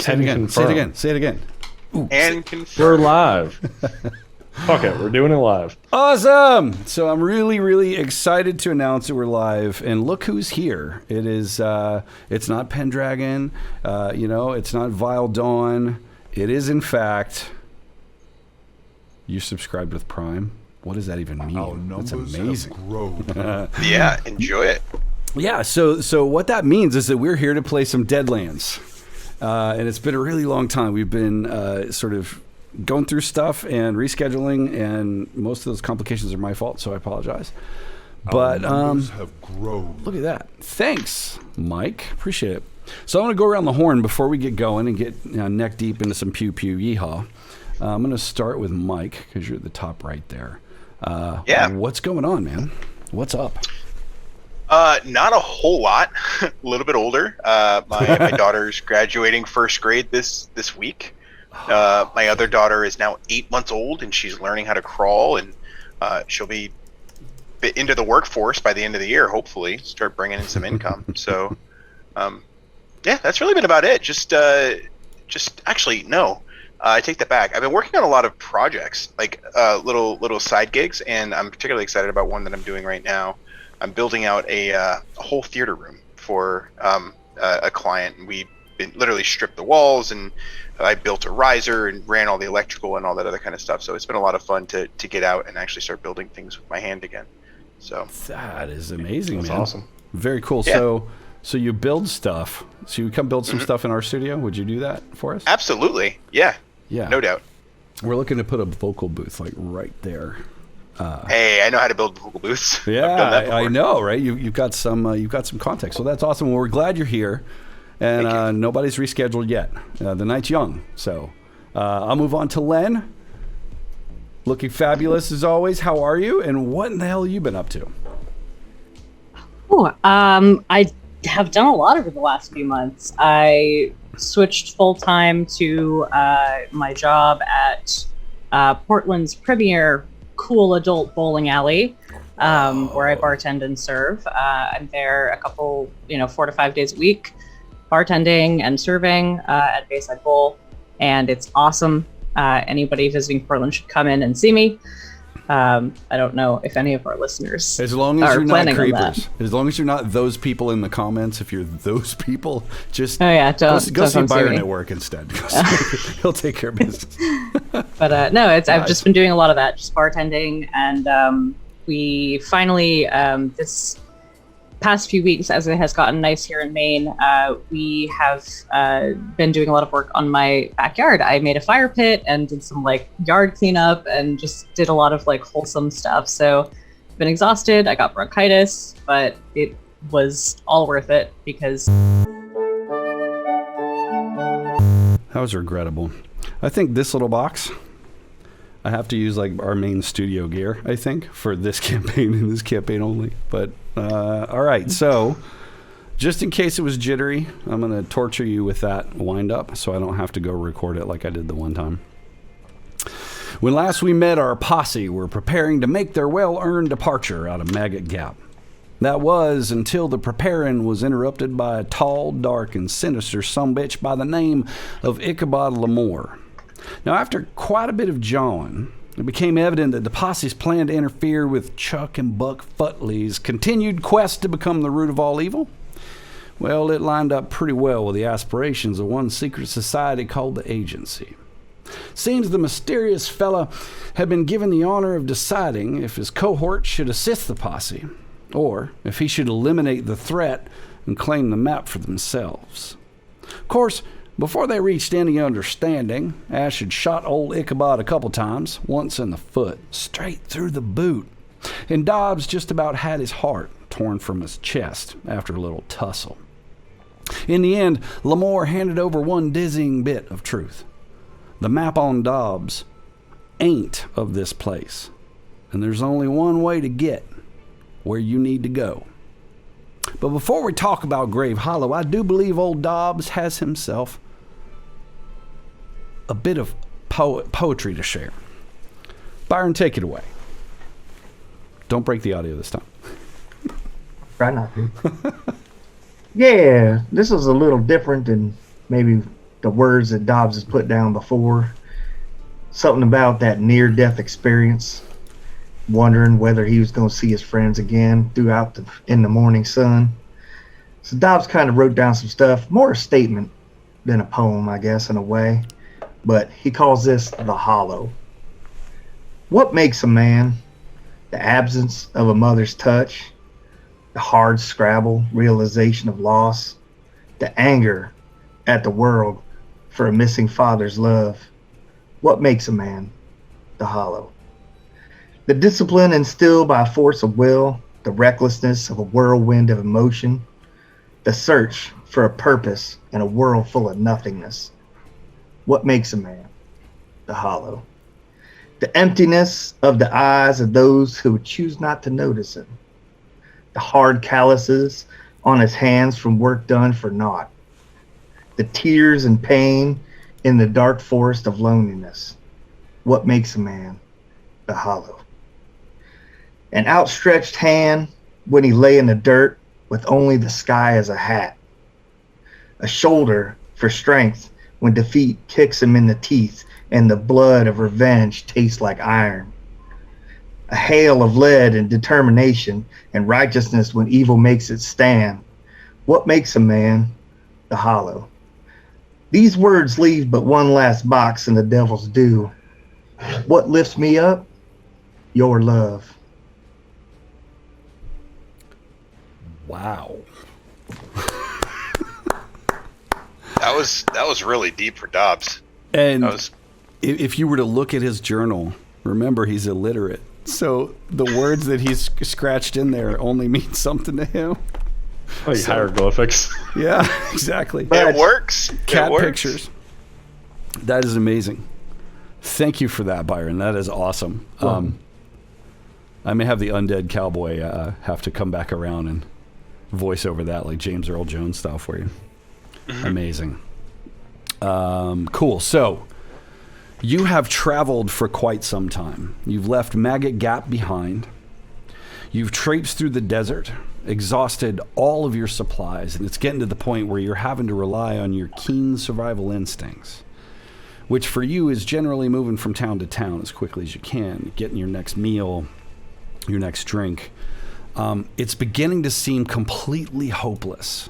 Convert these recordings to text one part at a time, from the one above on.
Say it again. Say it again. Say it again. Ooh, and we're live. Fuck it, we're doing it live. Awesome! So I'm really, really excited to announce that we're live, and look who's here. It is, it's not Pendragon, it's not Vile Dawn. It is, in fact, you subscribed with Prime. What does that even mean? That's amazing. Yeah, enjoy it. Yeah, so what that means is that we're here to play some Deadlands. And it's been a really long time. We've been sort of going through stuff and rescheduling, and most of those complications are my fault, so I apologize. But have grown. Look at that. Thanks, Mike. Appreciate it. So I'm going to go around the horn before we get going and get neck deep into some pew-pew yeehaw. I'm going to start with Mike, because you're at the top right there. Yeah. What's going on, man? What's up? Not a whole lot. A little bit older. My daughter's graduating first grade this week. My other daughter is now 8 months old, and she's learning how to crawl, and she'll be into the workforce by the end of the year, hopefully, start bringing in some income. So, yeah, that's really been about it. Just actually, no, I take that back. I've been working on a lot of projects, like little side gigs, and I'm particularly excited about one that I'm doing right now. I'm building out a whole theater room for a client, and we literally stripped the walls, and I built a riser and ran all the electrical and all that other kind of stuff. So it's been a lot of fun to get out and actually start building things with my hand again. So that is amazing, That's man. awesome. Very cool. Yeah. So you build stuff. So you come build some stuff in our studio. Would you do that for us? Absolutely. Yeah. Yeah. No doubt. We're looking to put a vocal booth like right there. Hey, I know how to build vocal booths. Yeah, I know, right? You've got some context, so that's awesome. Well, we're glad you're here, and nobody's rescheduled yet. The night's young, so I'll move on to Len. Looking fabulous as always. How are you? And what in the hell have you been up to? Oh, I have done a lot over the last few months. I switched full time to my job at Portland's premier cool adult bowling alley, where I bartend and serve. I'm there a couple, 4 to 5 days a week, bartending and serving at Bayside Bowl, and it's awesome. Anybody visiting Portland should come in and see me. I don't know if any of our listeners as long as you're not creepers, that. As long as you're not those people in the comments. If you're those people, just don't see Byron me. at work instead. He'll take care of business. But no, I've just been doing a lot of that, just bartending, and we finally this past few weeks, as it has gotten nice here in Maine, we have been doing a lot of work on my backyard. I made a fire pit and did some yard cleanup and just did a lot of wholesome stuff. So I've been exhausted. I got bronchitis, but it was all worth it because that was regrettable. I think this little box, I have to use our main studio gear, I think, for this campaign and this campaign only. But all right, so just in case it was jittery, I'm going to torture you with that wind up so I don't have to go record it like I did the one time. When last we met, our posse were preparing to make their well-earned departure out of Maggot Gap. That was until the preparing was interrupted by a tall, dark, and sinister sumbitch by the name of Ichabod Lamore. Now, after quite a bit of jawing, it became evident that the posse's plan to interfere with Chuck and Buck Futley's continued quest to become the root of all evil, well, it lined up pretty well with the aspirations of one secret society called the Agency. Seems the mysterious fella had been given the honor of deciding if his cohort should assist the posse, or if he should eliminate the threat and claim the map for themselves. Of course, before they reached any understanding, Ash had shot old Ichabod a couple times, once in the foot, straight through the boot, and Dobbs just about had his heart torn from his chest after a little tussle. In the end, Lamore handed over one dizzying bit of truth. The map on Dobbs ain't of this place, and there's only one way to get where you need to go. But before we talk about Grave Hollow, I do believe old Dobbs has himself a bit of poetry to share. Byron, take it away. Don't break the audio this time. Try not to. Yeah, this is a little different than maybe the words that Dobbs has put down before. Something about that near-death experience, wondering whether he was going to see his friends again in the morning sun. So Dobbs kind of wrote down some stuff, more a statement than a poem, I guess, in a way. But he calls this the hollow. What makes a man? The absence of a mother's touch, the hard scrabble realization of loss, the anger at the world for a missing father's love. What makes a man? The hollow. The discipline instilled by force of will, the recklessness of a whirlwind of emotion, the search for a purpose in a world full of nothingness. What makes a man? The hollow. The emptiness of the eyes of those who choose not to notice him. The hard calluses on his hands from work done for naught. The tears and pain in the dark forest of loneliness. What makes a man? The hollow. An outstretched hand when he lay in the dirt with only the sky as a hat. A shoulder for strength when defeat kicks him in the teeth and the blood of revenge tastes like iron. A hail of lead and determination and righteousness when evil makes it stand. What makes a man? The hollow. These words leave but one last box in the devil's due. What lifts me up? Your love. Wow. That was really deep for Dobbs. And That was if you were to look at his journal, remember he's illiterate. So the words that he's scratched in there only mean something to him. Like hieroglyphics. Yeah, exactly. it works. Cat it works. pictures. That is amazing. Thank you for that, Byron. That is awesome. I may have the undead cowboy have to come back around and voice over that like James Earl Jones style for you. Amazing. Cool. So you have traveled for quite some time. You've left Maggot Gap behind. You've traipsed through the desert, exhausted all of your supplies, and it's getting to the point where you're having to rely on your keen survival instincts, which for you is generally moving from town to town as quickly as you can, getting your next meal, your next drink. It's beginning to seem completely hopeless.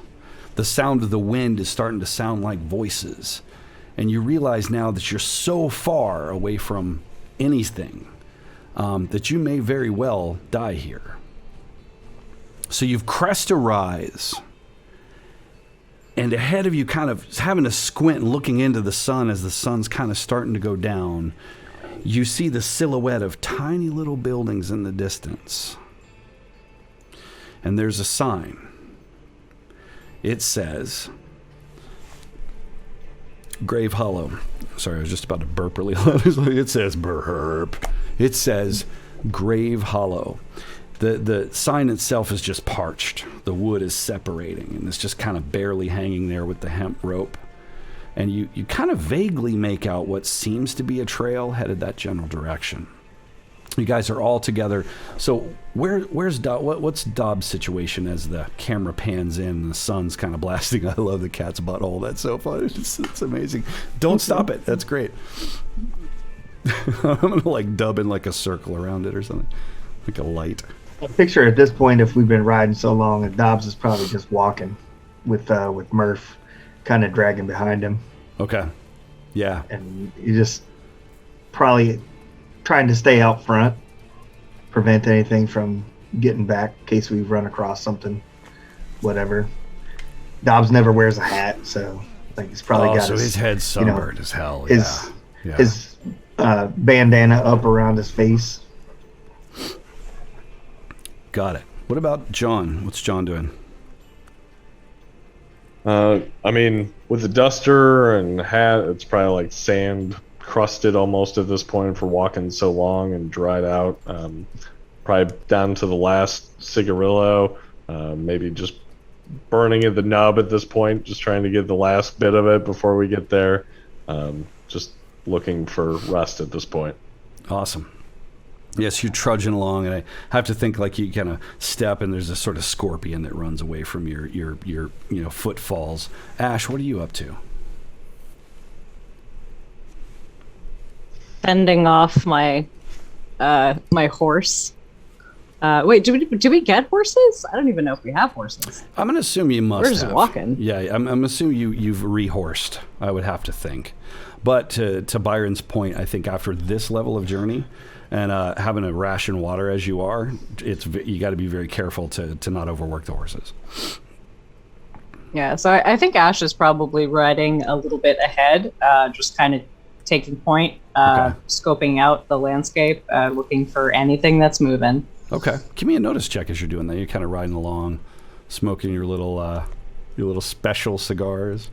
The sound of the wind is starting to sound like voices. And you realize now that you're so far away from anything that you may very well die here. So you've crested a rise. And ahead of you, kind of having to squint and looking into the sun as the sun's kind of starting to go down, you see the silhouette of tiny little buildings in the distance. And there's a sign. It says, Grave Hollow. Sorry, I was just about to burp really loud. It says burp. It says Grave Hollow. The sign itself is just parched. The wood is separating, and it's just kind of barely hanging there with the hemp rope. And you kind of vaguely make out what seems to be a trail headed that general direction. You guys are all together. So where's what's Dobbs' situation as the camera pans in and the sun's kind of blasting? I love the cat's butthole. That's so fun. It's amazing. Don't stop it. That's great. I'm going to like dub in like a circle around it or something. Like a light. I picture at this point, if we've been riding so long, that Dobbs is probably just walking with Murph kind of dragging behind him. Okay. Yeah. And you just probably trying to stay out front, prevent anything from getting back in case we run across something, whatever. Dobbs never wears a hat, so like he's probably got his head's sunburned as hell. His bandana up around his face. Got it. What about John? What's John doing? I mean, with the duster and hat, it's probably like sand crusted almost at this point for walking so long and dried out. Probably down to the last cigarillo, maybe just burning at the nub at this point, just trying to get the last bit of it before we get there. Just looking for rest at this point. Awesome. Yes, you're trudging along, and I have to think like you kind of step, and there's a sort of scorpion that runs away from your footfalls. Ash, what are you up to? fending off my my horse. Wait, do we get horses? I don't even know if we have horses. I'm going to assume you must We're just have. walking. Yeah, I'm assuming you've rehorsed, I would have to think. But to Byron's point, I think after this level of journey and having a ration water as you are, you got to be very careful to not overwork the horses. Yeah, so I think Ash is probably riding a little bit ahead, just kind of taking point, scoping out the landscape, looking for anything that's moving. Okay, give me a notice check as you're doing that. You're kind of riding along, smoking your little special cigars.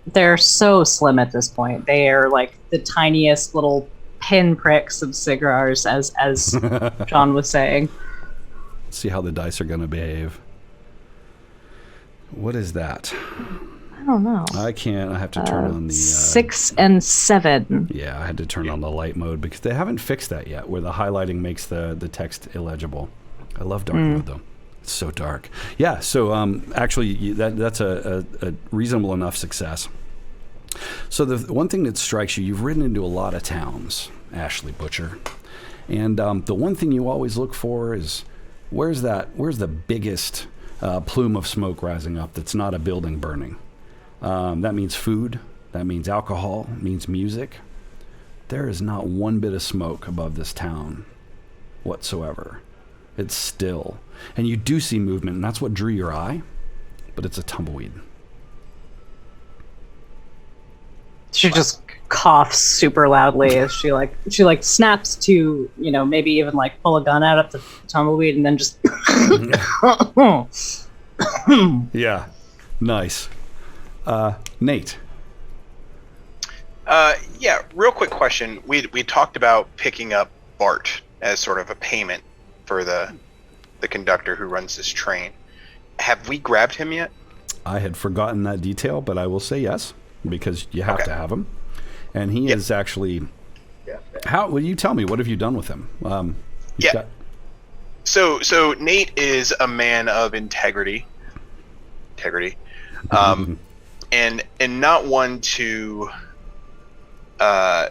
They're so slim at this point. They are like the tiniest little pinpricks of cigars, as John was saying. Let's see how the dice are going to behave. What is that? I don't know. I can't. I have to turn on the 6 and 7. Yeah, I had to turn on the light mode because they haven't fixed that yet, where the highlighting makes the text illegible. I love dark mode though; it's so dark. Yeah. So actually, that's a reasonable enough success. So the one thing that strikes you've ridden into a lot of towns, Ashley Butcher, and the one thing you always look for is where's the biggest plume of smoke rising up that's not a building burning. That means food. That means alcohol. It means music. There is not one bit of smoke above this town whatsoever. It's still. And you do see movement, and that's what drew your eye, but it's a tumbleweed. She just coughs super loudly as she snaps to, maybe even like pull a gun out at the tumbleweed and then just Yeah. Nice. Nate. Yeah, real quick question. We talked about picking up Bart as sort of a payment for the conductor who runs this train. Have we grabbed him yet? I had forgotten that detail, but I will say yes, because you have to have him. And he is actually... How? Will you tell me? What have you done with him? So Nate is a man of integrity. And not one to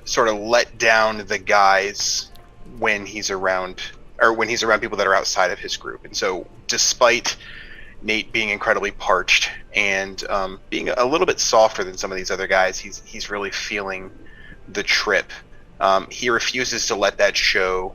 sort of let down the guys when he's around people that are outside of his group. And so despite Nate being incredibly parched and being a little bit softer than some of these other guys, he's really feeling the trip. He refuses to let that show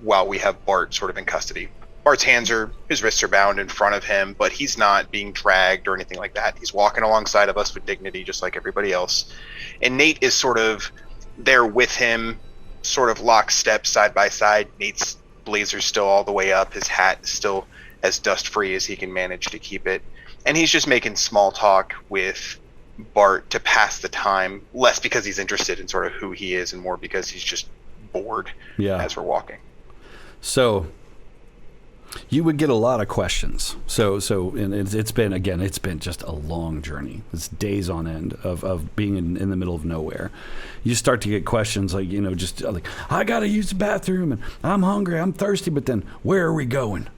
while we have Bart sort of in custody. Bart's his wrists are bound in front of him, but he's not being dragged or anything like that. He's walking alongside of us with dignity, just like everybody else. And Nate is sort of there with him, sort of lockstep, side by side. Nate's blazer's still all the way up. His hat is still as dust-free as he can manage to keep it. And he's just making small talk with Bart to pass the time, less because he's interested in sort of who he is and more because he's just bored as we're walking. So... you would get a lot of questions. And it's been just a long journey. It's days on end of being in the middle of nowhere. You start to get questions like, just like, I got to use the bathroom and I'm hungry, I'm thirsty, but then where are we going?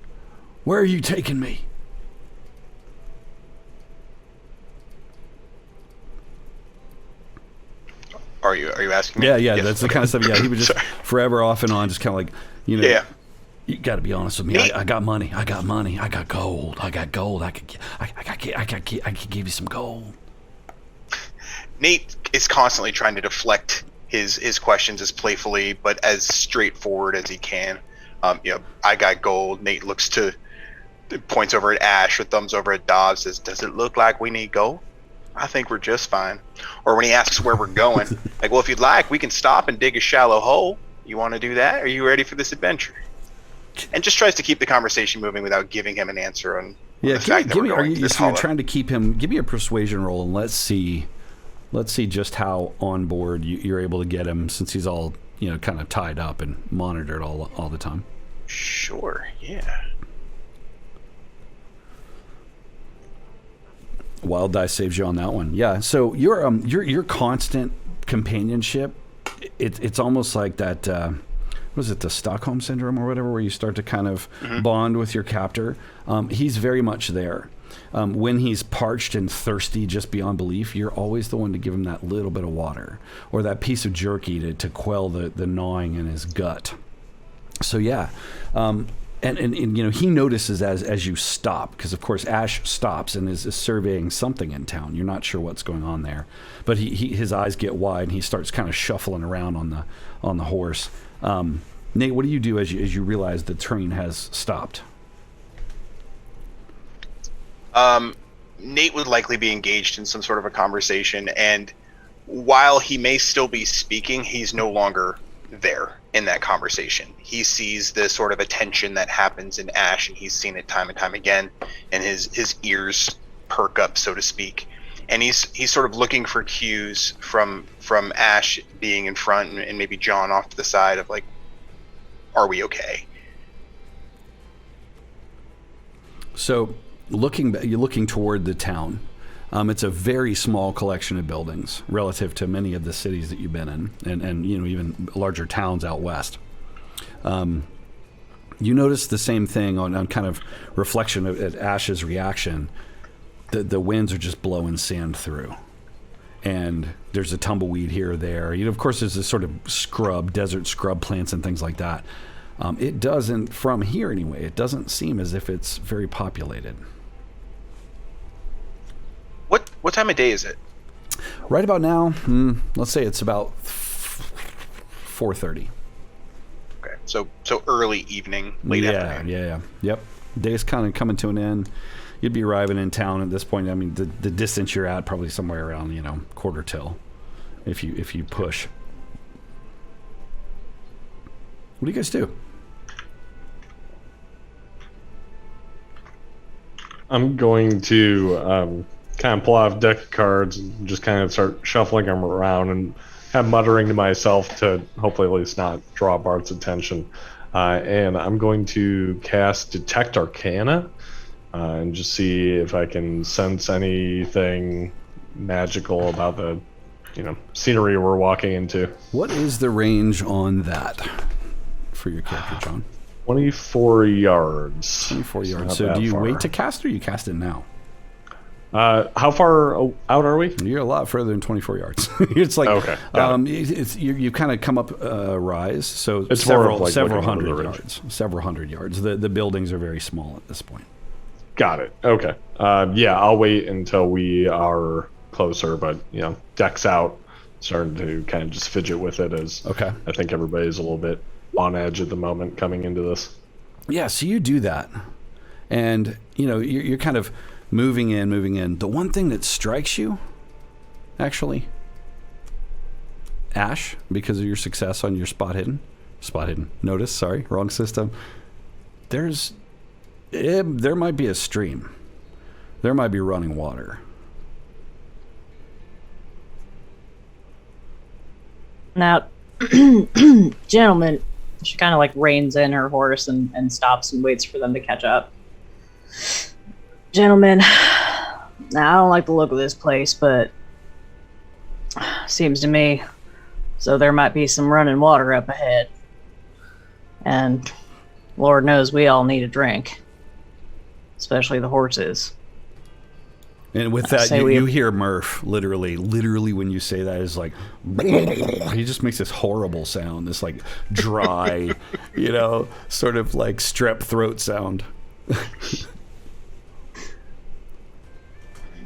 Where are you taking me? Are you asking me? Yeah, Yes. that's the kind of stuff. Yeah, he would just forever off and on, just kind of like, Yeah. You got to be honest with me. I got money. I got money. I got gold. I could give you some gold. Nate is constantly trying to deflect his questions as playfully but as straightforward as he can. I got gold. Nate points over at Ash with thumbs over at Dobbs, says, does it look like we need gold? I think we're just fine. Or when he asks where we're going, like, well, if you'd like, we can stop and dig a shallow hole. You want to do that? Are you ready for this adventure? And just tries to keep the conversation moving without giving him an answer on the fact that we're going to this you're hollow. trying to keep him. Give me a persuasion roll, and let's see just how on board you're able to get him, since he's all kind of tied up and monitored all the time. Sure. Yeah. Wild dice saves you on that one. Yeah. So your constant companionship. It's almost like that. was it the Stockholm syndrome or whatever, where you start to kind of bond with your captor. He's very much there. When he's parched and thirsty just beyond belief, you're always the one to give him that little bit of water or that piece of jerky to quell the gnawing in his gut. So yeah, and you know, he notices as you stop, because of course Ash stops and is surveying something in town. You're not sure what's going on there, but his eyes get wide and he starts kind of shuffling around on the horse. Nate, what do you do as you realize the train has stopped? Nate would likely be engaged in some sort of a conversation, and while he may still be speaking, he's no longer there in that conversation. He sees the sort of attention that happens in Ash, and he's seen it time and time again, and his ears perk up, so to speak. And he's sort of looking for cues from Ash being in front and maybe John off to the side of like, are we okay? So you're looking toward the town. It's a very small collection of buildings relative to many of the cities that you've been in, and you know, even larger towns out west. You notice the same thing on kind of reflection at Ash's reaction. The winds are just blowing sand through, and there's a tumbleweed here or there. You know, of course, there's this sort of desert scrub plants and things like that. It doesn't, from here anyway, it doesn't seem as if it's very populated. What time of day is it? Right about now, let's say it's about 4:30. Okay, so early evening, late afternoon. Yeah. Yep. Day's kind of coming to an end. You'd be arriving in town at this point. I mean, the distance you're at, probably somewhere around, you know, quarter till, if you push. What do you guys do? I'm going to kind of pull out a deck of cards and just kind of start shuffling them around and kind of muttering to myself to hopefully at least not draw Bart's attention. And I'm going to cast Detect Arcana and just see if I can sense anything magical about the, you know, scenery we're walking into. What is the range on that for your character, John? 24 yards. 24 yards. So do you wait to cast, or you cast it now? How far out are we? You're a lot further than 24 yards. It's like, okay, you kind of come up a rise, so it's several like hundred yards. Several hundred yards. The buildings are very small at this point. Got it. Okay. Yeah, I'll wait until we are closer, but you know, deck's out, starting to kind of just fidget with it as okay. I think everybody's a little bit on edge at the moment coming into this. Yeah, so you do that, and you know, you're kind of moving in. The one thing that strikes you, actually, Ash, because of your success on your spot hidden, notice, sorry, wrong system. There might be a stream. There might be running water. Now, gentlemen, she kind of like reins in her horse and stops and waits for them to catch up. Gentlemen, now I don't like the look of this place, but seems to me so there might be some running water up ahead. And Lord knows we all need a drink, especially the horses. And with that, you hear Murph literally when you say that is like, he just makes this horrible sound, this like dry, you know, sort of like strep throat sound.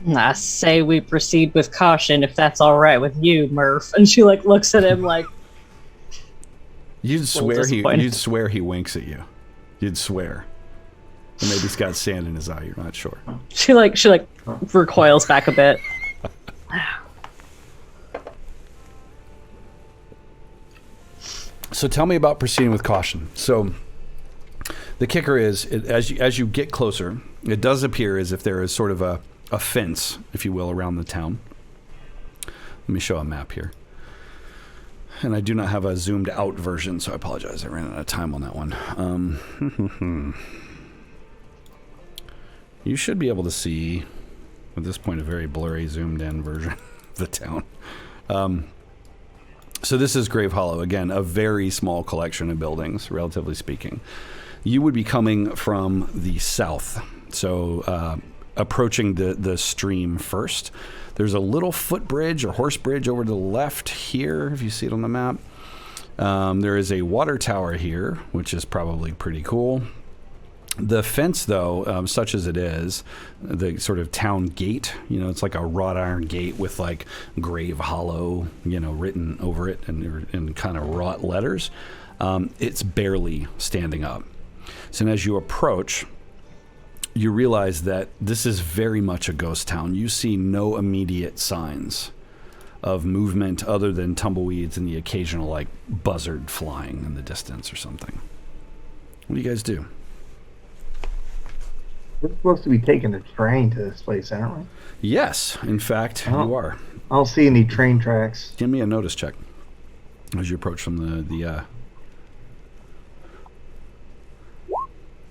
I say we proceed with caution if that's all right with you, Murph. And she like looks at him like, you'd swear he winks at you. You'd swear. And maybe he's got sand in his eye. You're not sure. She recoils back a bit. So tell me about proceeding with caution. So the kicker is, as you get closer, it does appear as if there is sort of a fence, if you will, around the town. Let me show a map here. And I do not have a zoomed out version, so I apologize. I ran out of time on that one. You should be able to see, at this point, a very blurry, zoomed in version of the town. So this is Grave Hollow. Again, a very small collection of buildings, relatively speaking. You would be coming from the south. So approaching the stream first. There's a little footbridge or horse bridge over to the left here, if you see it on the map. There is a water tower here, which is probably pretty cool. The fence, though, such as it is, the sort of town gate, it's like a wrought iron gate with like Grave Hollow, written over it in kind of wrought letters. It's barely standing up. So as you approach, you realize that this is very much a ghost town. You see no immediate signs of movement other than tumbleweeds and the occasional like buzzard flying in the distance or something. What do you guys do? We're supposed to be taking a train to this place, aren't we? Yes, in fact, you are. I don't see any train tracks. Give me a notice check as you approach from the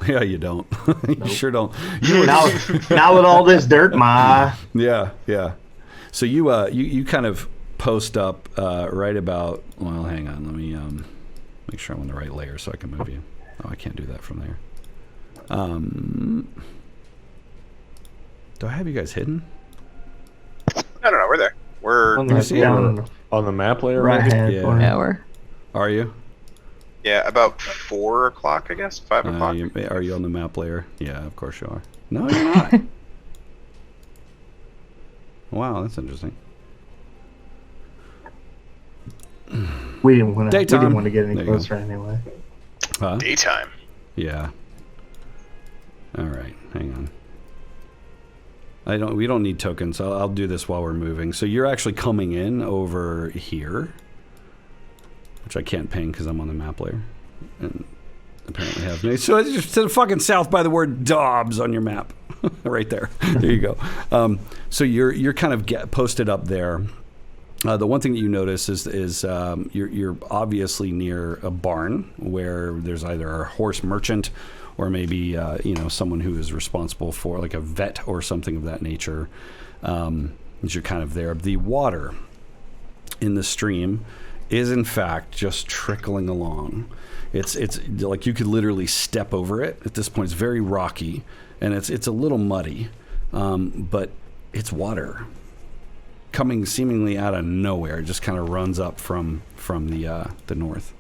Yeah, you don't. You sure don't. Now with all this dirt, Yeah. So you kind of post up right about. Well, hang on. Let me make sure I'm on the right layer so I can move you. Oh, I can't do that from there. Do I have you guys hidden? No, we're there. We're on the map layer, right maybe? hand Yeah. corner. Yeah, we're. Are you? yeah, about 4 o'clock, I guess, 5 o'clock. Are you on the map layer? Yeah, of course you are. No, you're not. Wow, that's interesting. We didn't want Daytime. to get any There you closer anyway. Huh? Daytime. Yeah. All right, hang on. We don't need tokens. I'll do this while we're moving. So you're actually coming in over here, which I can't ping because I'm on the map layer, and apparently have no. So it's just to the fucking south by the word Dobbs on your map, right there. There you go. So you're kind of posted up there. The one thing that you notice is you're obviously near a barn where there's either a horse merchant or maybe someone who is responsible for like a vet or something of that nature. As you're kind of there, the water in the stream is in fact just trickling along. It's like you could literally step over it. At this point, it's very rocky and it's a little muddy, but it's water coming seemingly out of nowhere. It just kind of runs up from the north.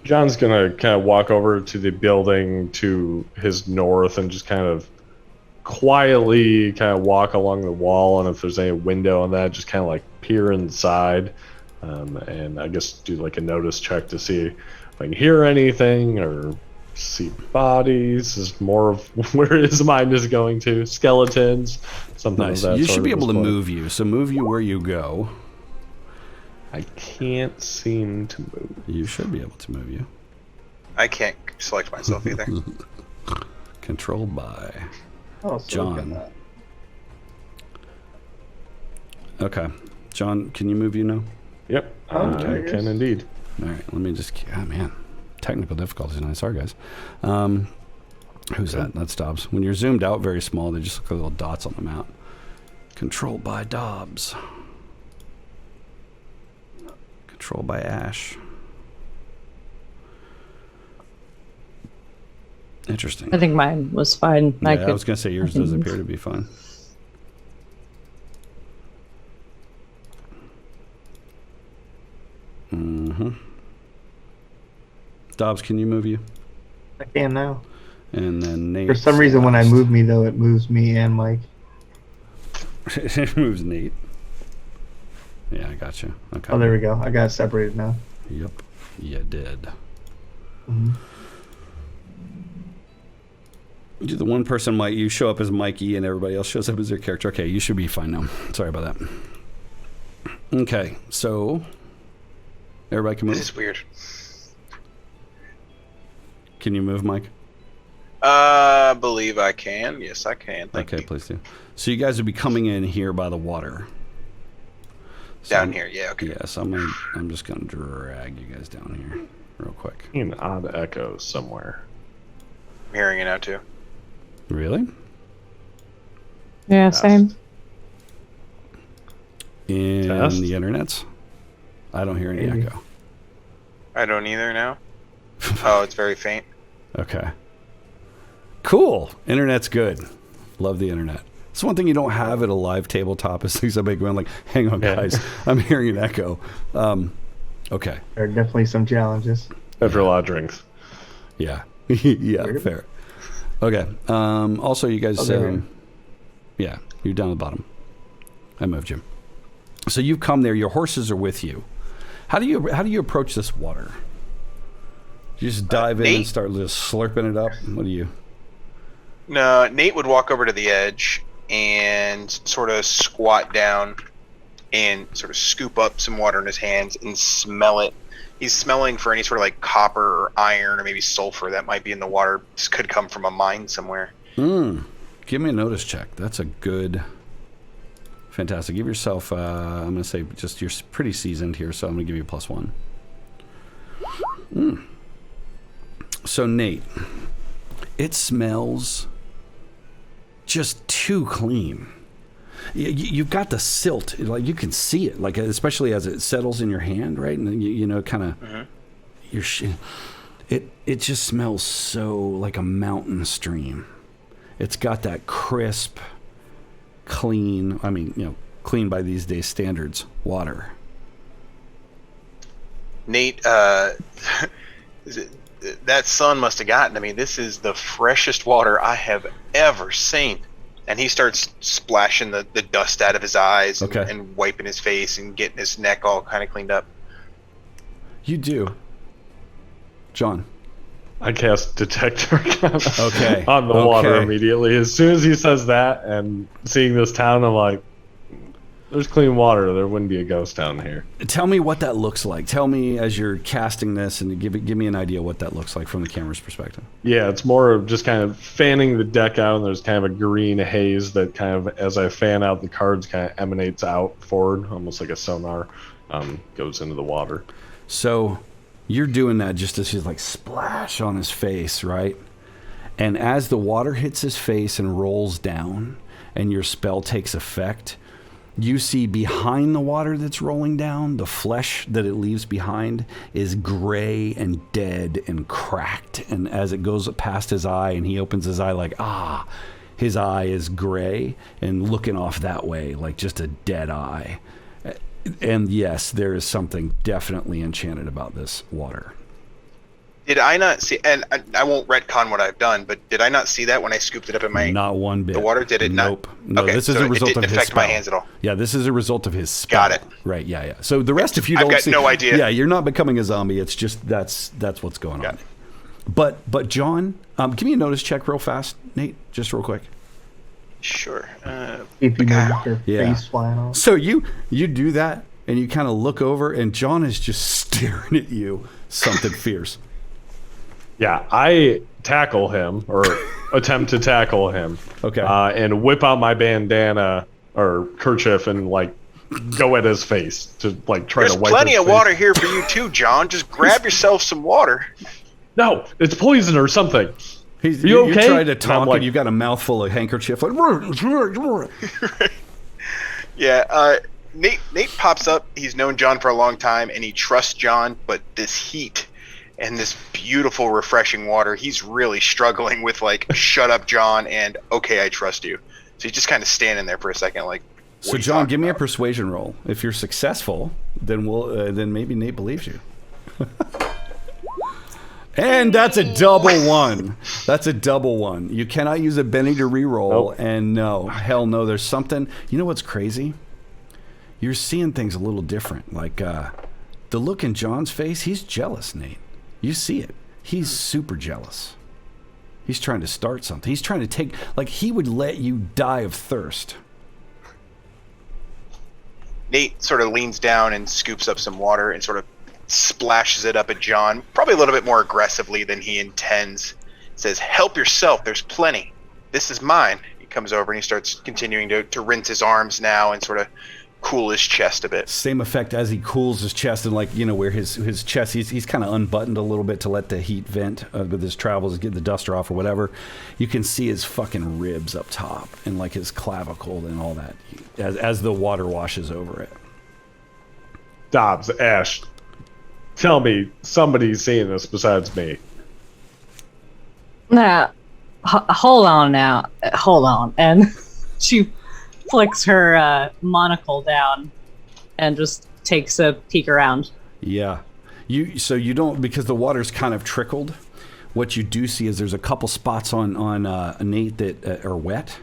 John's gonna kind of walk over to the building to his north and just kind of quietly kind of walk along the wall, and if there's any window on that, just kind of like peer inside, and I guess do like a notice check to see if I can hear anything or see bodies. Is more of where his mind is going to. Skeletons, something Nice. of that You sort should be at able this to point. move you. So move you where you go. I can't seem to move. You should be able to move you. I can't select myself either. Controlled by Oh, so look at John. that. Okay. John, can you move you now? Yep, Okay. I can indeed. All right. Let me just. Oh, man. Technical difficulties tonight. Sorry, guys. Who's that? That's Dobbs. When you're zoomed out very small, they just look like little dots on the map. Controlled by Dobbs. Controlled by Ash. Interesting. I think mine was fine. Yeah, I was going to say yours does appear to be fine. Mm-hmm. Dobbs, can you move you? I can now. And then Nate. For some reason, when I move me, though, it moves me and Mike. It moves Nate. Yeah, I got you. Okay. Oh, there we go. I got it separated now. Yep, you did. Mm-hmm. You the one person you show up as Mikey and everybody else shows up as their character. Okay, you should be fine now. Sorry about that. Okay, so everybody can move. This is weird. Can you move, Mike? I believe I can. Yes, I can. Thank Okay, you. please do. So you guys would be coming in here by the water. So Down here, yeah, okay. Yes, I'm just gonna drag you guys down here real quick. An odd echo somewhere. I'm hearing it now too. Really? Yeah, same. in Test? the internets? I don't hear any Maybe. echo. I don't either now. Oh, it's very faint. Okay. Cool. Internet's good. Love the internet. It's one thing you don't have at a live tabletop is somebody going like, hang on, Yeah. guys. I'm hearing an echo. Okay. There are definitely some challenges. After a lot of drinks. Yeah. Yeah, fair. Okay. Also, you guys, there we yeah, you're down at the bottom. I moved you. So you've come there. Your horses are with you. How do you approach this water? You just dive in and Nate? start just slurping it up? What do you... No, Nate would walk over to the edge and sort of squat down and sort of scoop up some water in his hands and smell it. He's smelling for any sort of like copper or iron or maybe sulfur that might be in the water. This could come from a mine somewhere. Give me a notice check. That's a good... Fantastic. Give yourself, I'm going to say, just you're pretty seasoned here, so I'm going to give you a +1. So, Nate, it smells just too clean. You've got the silt, like you can see it, like especially as it settles in your hand, right? And you know, kind of, it just smells so like a mountain stream. It's got that crisp, clean, I mean, you know, clean by these days standards, water. Nate, that sun must have gotten to me. This is the freshest water I have ever seen. And he starts splashing the dust out of his eyes and wiping his face and getting his neck all kind of cleaned up. You do. John. I cast Detect Arcana Okay. on the water immediately. As soon as he says that and seeing this town, I'm like, there's clean water. There wouldn't be a ghost town here. Tell me what that looks like. Tell me as you're casting this and give me an idea what that looks like from the camera's perspective. Yeah, it's more of just kind of fanning the deck out, and there's kind of a green haze that kind of, as I fan out the cards, kind of emanates out forward, almost like a sonar, goes into the water. So you're doing that just as he's like splash on his face, right? And as the water hits his face and rolls down and your spell takes effect, you see behind the water that's rolling down, the flesh that it leaves behind is gray and dead and cracked. And as it goes past his eye and he opens his eye like, his eye is gray and looking off that way like just a dead eye. And yes, there is something definitely enchanted about this water. Did I not see, and I won't retcon what I've done, but did I not see that when I scooped it up in my Not one bit. the water? Did it Nope. not? No, this is a result it didn't of his affect my spell. hands at all. Yeah, this is a result of his spell. Got it. Right, yeah. So the rest, if you I've don't got see... no idea. Yeah, you're not becoming a zombie. It's just that's what's going on. Got it. But John, give me a notice check real fast, Nate, just real quick. Sure. If you know their Yeah. face flying off. So you do that, and you kind of look over, and John is just staring at you, something fierce. Yeah, I tackle him, or attempt to tackle him. Okay. And whip out my bandana or kerchief and like go at his face to like try There's to wipe plenty his of face. water here for you too, John. Just grab yourself some water. No, it's poison or something. He's, You you're okay? trying to And talk, I'm like- and you've got a mouthful of handkerchief. Like, Yeah. Nate pops up. He's known John for a long time, and he trusts John. But this heat and this beautiful, refreshing water, he's really struggling with like, shut up, John, and okay, I trust you. So he's just kind of standing there for a second, like. what So are you John, talking give me a about? persuasion roll. If you're successful, then then maybe Nate believes you. And that's a double one. That's a double one. You cannot use a Benny to re-roll. Nope. And no, hell no. There's something. You know what's crazy? You're seeing things a little different. Like the look in John's face, he's jealous, Nate. You see it. He's super jealous. He's trying to start something. He's trying to take, like, he would let you die of thirst. Nate sort of leans down and scoops up some water and sort of splashes it up at John, probably a little bit more aggressively than he intends. Says, help yourself, there's plenty. This is mine. He comes over and he starts continuing to rinse his arms now and sort of cool his chest a bit. Same effect as he cools his chest, and like, you know, where his chest, he's kind of unbuttoned a little bit to let the heat vent with his travels, get the duster off or whatever. You can see his fucking ribs up top and like his clavicle and all that as the water washes over it. Dobbs, Ash, tell me somebody's seeing this besides me. Now, hold on now. Hold on. And she flicks her monocle down and just takes a peek around. Yeah. So you don't, because the water's kind of trickled, what you do see is there's a couple spots on Nate that are wet.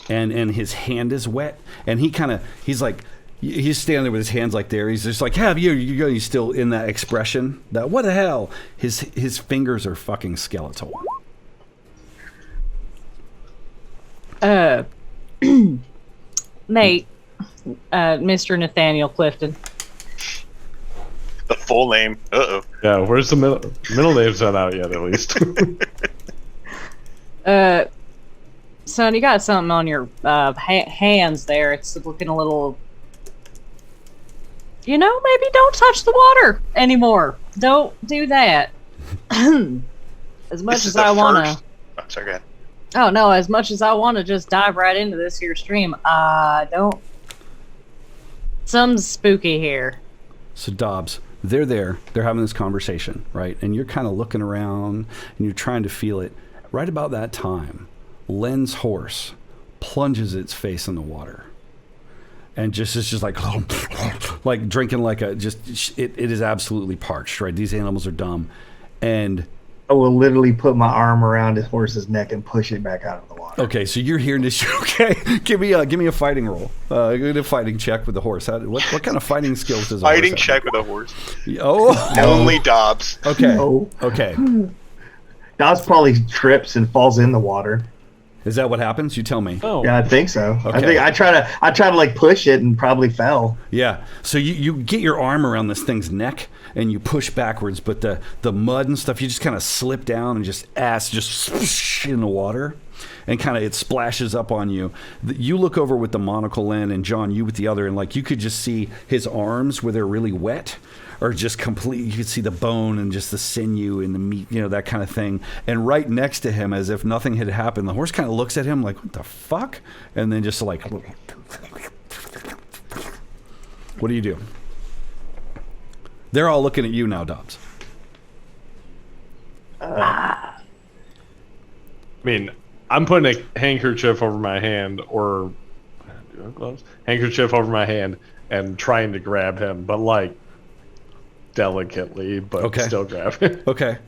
And his hand is wet. And he's like, he's standing there with his hands like there. He's just like, he's still in that expression. That, what the hell? His fingers are fucking skeletal. Nate, Mr. Nathaniel Clifton. The full name. Uh-oh. Yeah, where's the middle name's not out yet, at least. Son, you got something on your hands there. It's looking a little... You know, maybe don't touch the water anymore. Don't do that. As much as I want to... Oh, sorry, go ahead. Oh, no, as much as I want to just dive right into this here stream, don't... Something's spooky here. So Dobbs, they're there. They're having this conversation, right? And you're kind of looking around and you're trying to feel it. Right about that time, Len's horse plunges its face in the water. And it's just like, like drinking like a, it is absolutely parched, right? These animals are dumb. And I will literally put my arm around his horse's neck and push it back out of the water. okay, so you're hearing this. Okay, give me a fighting roll. Give me a fighting check with the horse. What kind of fighting skills does a Fighting horse check with a horse. Oh, Only Dobbs. okay, No. okay. Dobbs probably trips and falls in the water. Is that what happens? You tell me. Oh, Yeah, I think so. I Okay. think I try to like push it and probably fell. Yeah. So you get your arm around this thing's neck and you push backwards, but the mud and stuff, you just kind of slip down and just swoosh in the water, and kind of it splashes up on you. You look over with the monocle in, and John, you with the other, and like you could just see his arms where they're really wet. Or just complete, you could see the bone and just the sinew and the meat, you know, that kind of thing. And right next to him, as if nothing had happened, the horse kind of looks at him like, what the fuck? And then just like, what do you do? They're all looking at you now, Dobbs. I mean, I'm putting a handkerchief over my hand, or gloves, handkerchief over my hand, and trying to grab him, but like delicately, but Okay. still grab him. Okay.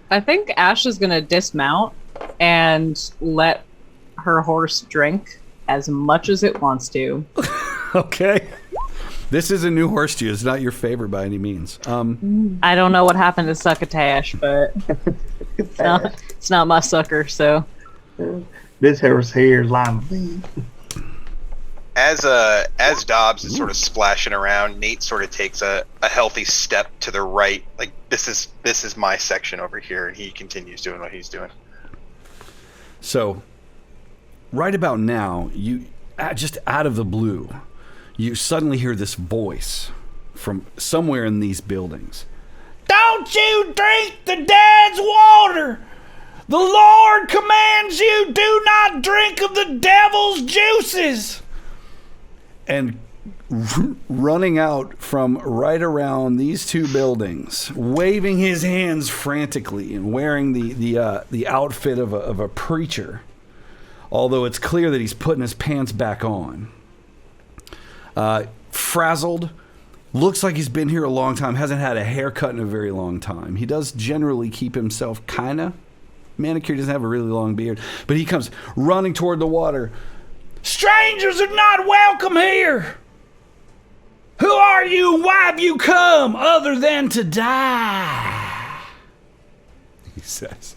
I think Ash is going to dismount and let her horse drink as much as it wants to. Okay. This is a new horse to you. It's not your favorite by any means. I don't know what happened to Succotash, but it's not my sucker, so... This horse here is lime bean. As Dobbs is sort of splashing around, Nate sort of takes a healthy step to the right. Like, this is my section over here, and he continues doing what he's doing. So, right about now, you just out of the blue, you suddenly hear this voice from somewhere in these buildings. Don't you drink the dad's water! The Lord commands you, do not drink of the devil's juices! And running out from right around these two buildings, waving his hands frantically and wearing the outfit of a preacher, although it's clear that he's putting his pants back on. Frazzled, looks like he's been here a long time, hasn't had a haircut in a very long time. He does generally keep himself kind of manicured, doesn't have a really long beard, but he comes running toward the water. Strangers are not welcome here. Who are you and why have you come other than to die? He says.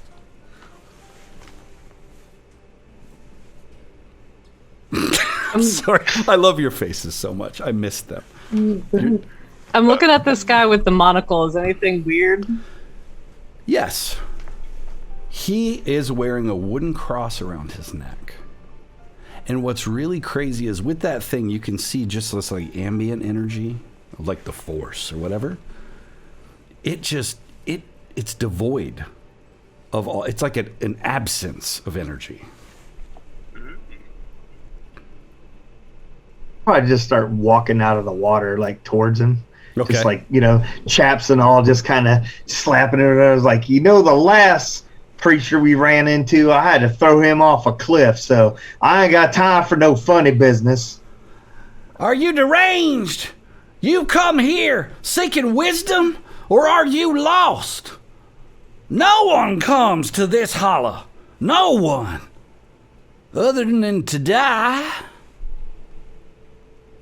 I'm sorry. I love your faces so much. I missed them. I'm looking at this guy with the monocle. Is anything weird? Yes. He is wearing a wooden cross around his neck. And what's really crazy is with that thing, you can see just this like ambient energy, like the force or whatever. It's devoid of all. It's like an absence of energy. Probably just start walking out of the water like towards him. Okay. Just like, chaps and all, just kind of slapping it. I was like, the last preacher we ran into, I had to throw him off a cliff, so I ain't got time for no funny business. Are you deranged? You come here seeking wisdom, or are you lost? No one comes to this hollow. No one. Other than to die.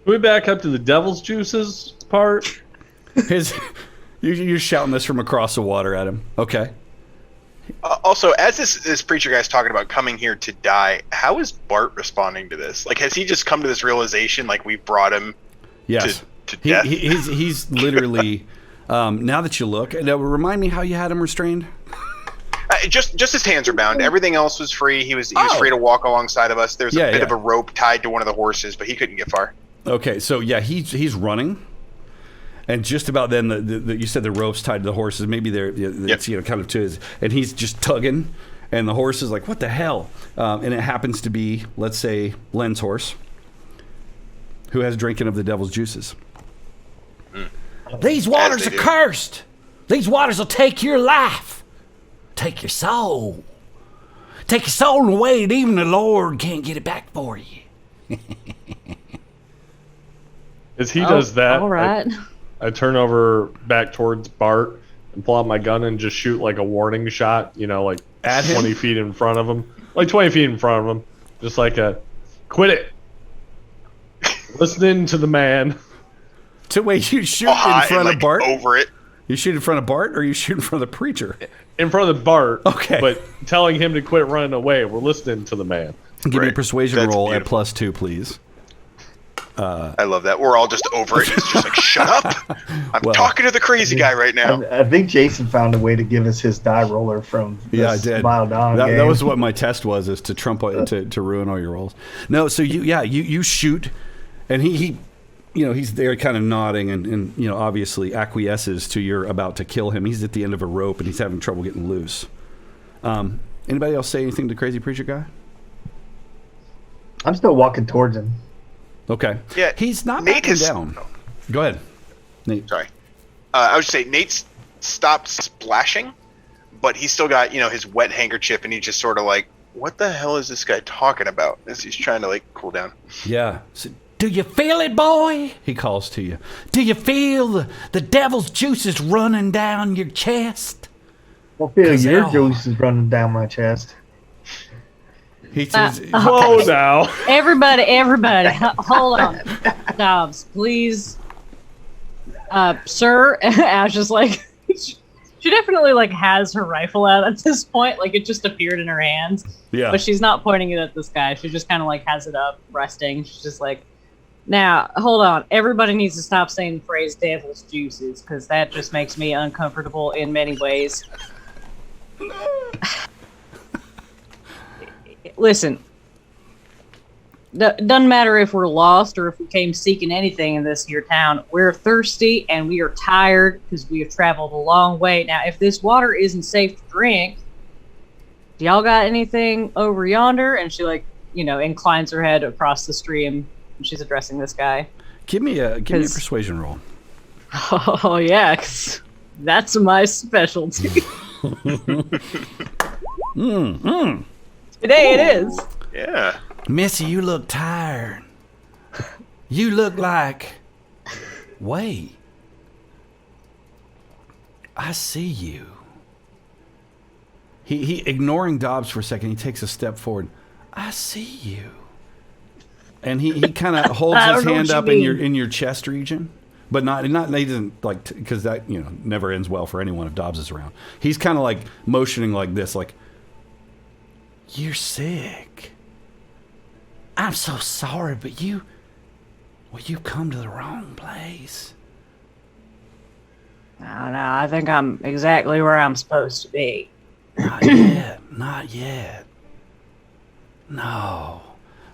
Can we back up to the devil's juices part? You're shouting this from across the water at him. Okay. Also, as this preacher guy's talking about coming here to die, how is Bart responding to this? Like, has he just come to this realization, like we brought him yes. to death? He's literally, now that you look, remind me how you had him restrained? Just his hands are bound. Everything else was free. He was free to walk alongside of us. There's a bit of a rope tied to one of the horses, but he couldn't get far. Okay, so yeah, he's running. And just about then, you said the rope's tied to the horses. Maybe it's kind of to his, and he's just tugging, and the horse is like, "What the hell?" And it happens to be, let's say, Len's horse, who has drinking of the devil's juices. These waters are cursed. These waters will take your life, take your soul in a way that even the Lord can't get it back for you. As he does that, all right. I turn over back towards Bart and pull out my gun and just shoot like a warning shot, like at 20 feet in front of him. Like 20 feet in front of him. Just like quit it. Listening to the man. To wait, you shoot in front of Bart? Over it. You shoot in front of Bart or you shoot in front of the preacher? In front of Bart. Okay. But telling him to quit running away. We're listening to the man. Give me a persuasion That's roll beautiful. at +2, please. I love that. We're all just over it. It's just like, shut up. I'm talking to the crazy guy right now. I think Jason found a way to give us his die roller from Yeah, I this did. Wild Dawn game. That was what my test was, is to trump to ruin all your rolls. No, so you shoot, and he he's there kind of nodding and obviously acquiesces to you're about to kill him. He's at the end of a rope and he's having trouble getting loose. Anybody else say anything to Crazy Preacher Guy? I'm still walking towards him. Okay. Yeah, he's not Nate backing down. Go ahead, Nate. Sorry. I would say Nate's stopped splashing, but he's still got, his wet handkerchief, and he's just sort of like, what the hell is this guy talking about? As he's trying to, cool down. Yeah. So, do you feel it, boy? He calls to you. Do you feel the devil's juices running down your chest? I feel your juices running down my chest. He says, Whoa, now. Everybody, hold on. Dobbs, please. Sir, Ash is like, she definitely has her rifle out at this point. It just appeared in her hands. Yeah. But she's not pointing it at this guy. She just kind of has it up, resting. She's just like, now, hold on. Everybody needs to stop saying the phrase devil's juices, because that just makes me uncomfortable in many ways. Listen, doesn't matter if we're lost or if we came seeking anything in this here town. We're thirsty and we are tired because we have traveled a long way. Now, if this water isn't safe to drink, do y'all got anything over yonder? And she inclines her head across the stream and she's addressing this guy. Give me a persuasion roll. Oh yeah, 'cause that's my specialty. Today it is. Yeah. Missy, you look tired. You look like... Wait. I see you. He ignoring Dobbs for a second, he takes a step forward. I see you. And he kind of holds his hand up in your chest region. But he doesn't because that, never ends well for anyone if Dobbs is around. He's kind of motioning like this, you're sick. I'm so sorry, but you've come to the wrong place. No, I think I'm exactly where I'm supposed to be. Not yet. No.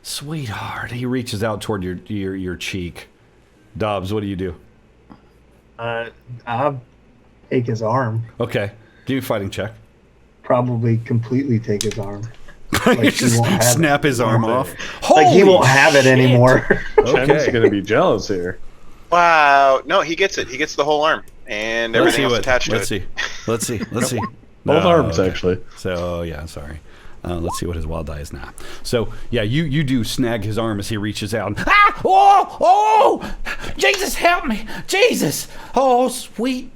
Sweetheart. He reaches out toward your cheek. Dobbs, what do you do? I'll take his arm. Okay. Give me a fighting check. Probably completely take his arm. You just snap his arm off. Like he Holy won't have it shit. anymore. Chen's gonna be jealous here. Wow. No, he gets it. He gets the whole arm and everything else attached to it. Let's see. Both arms, actually. So, yeah, sorry. Let's see what his wild die is now. So, yeah, you do snag his arm as he reaches out. And, oh! Jesus, help me! Jesus! Oh, sweet.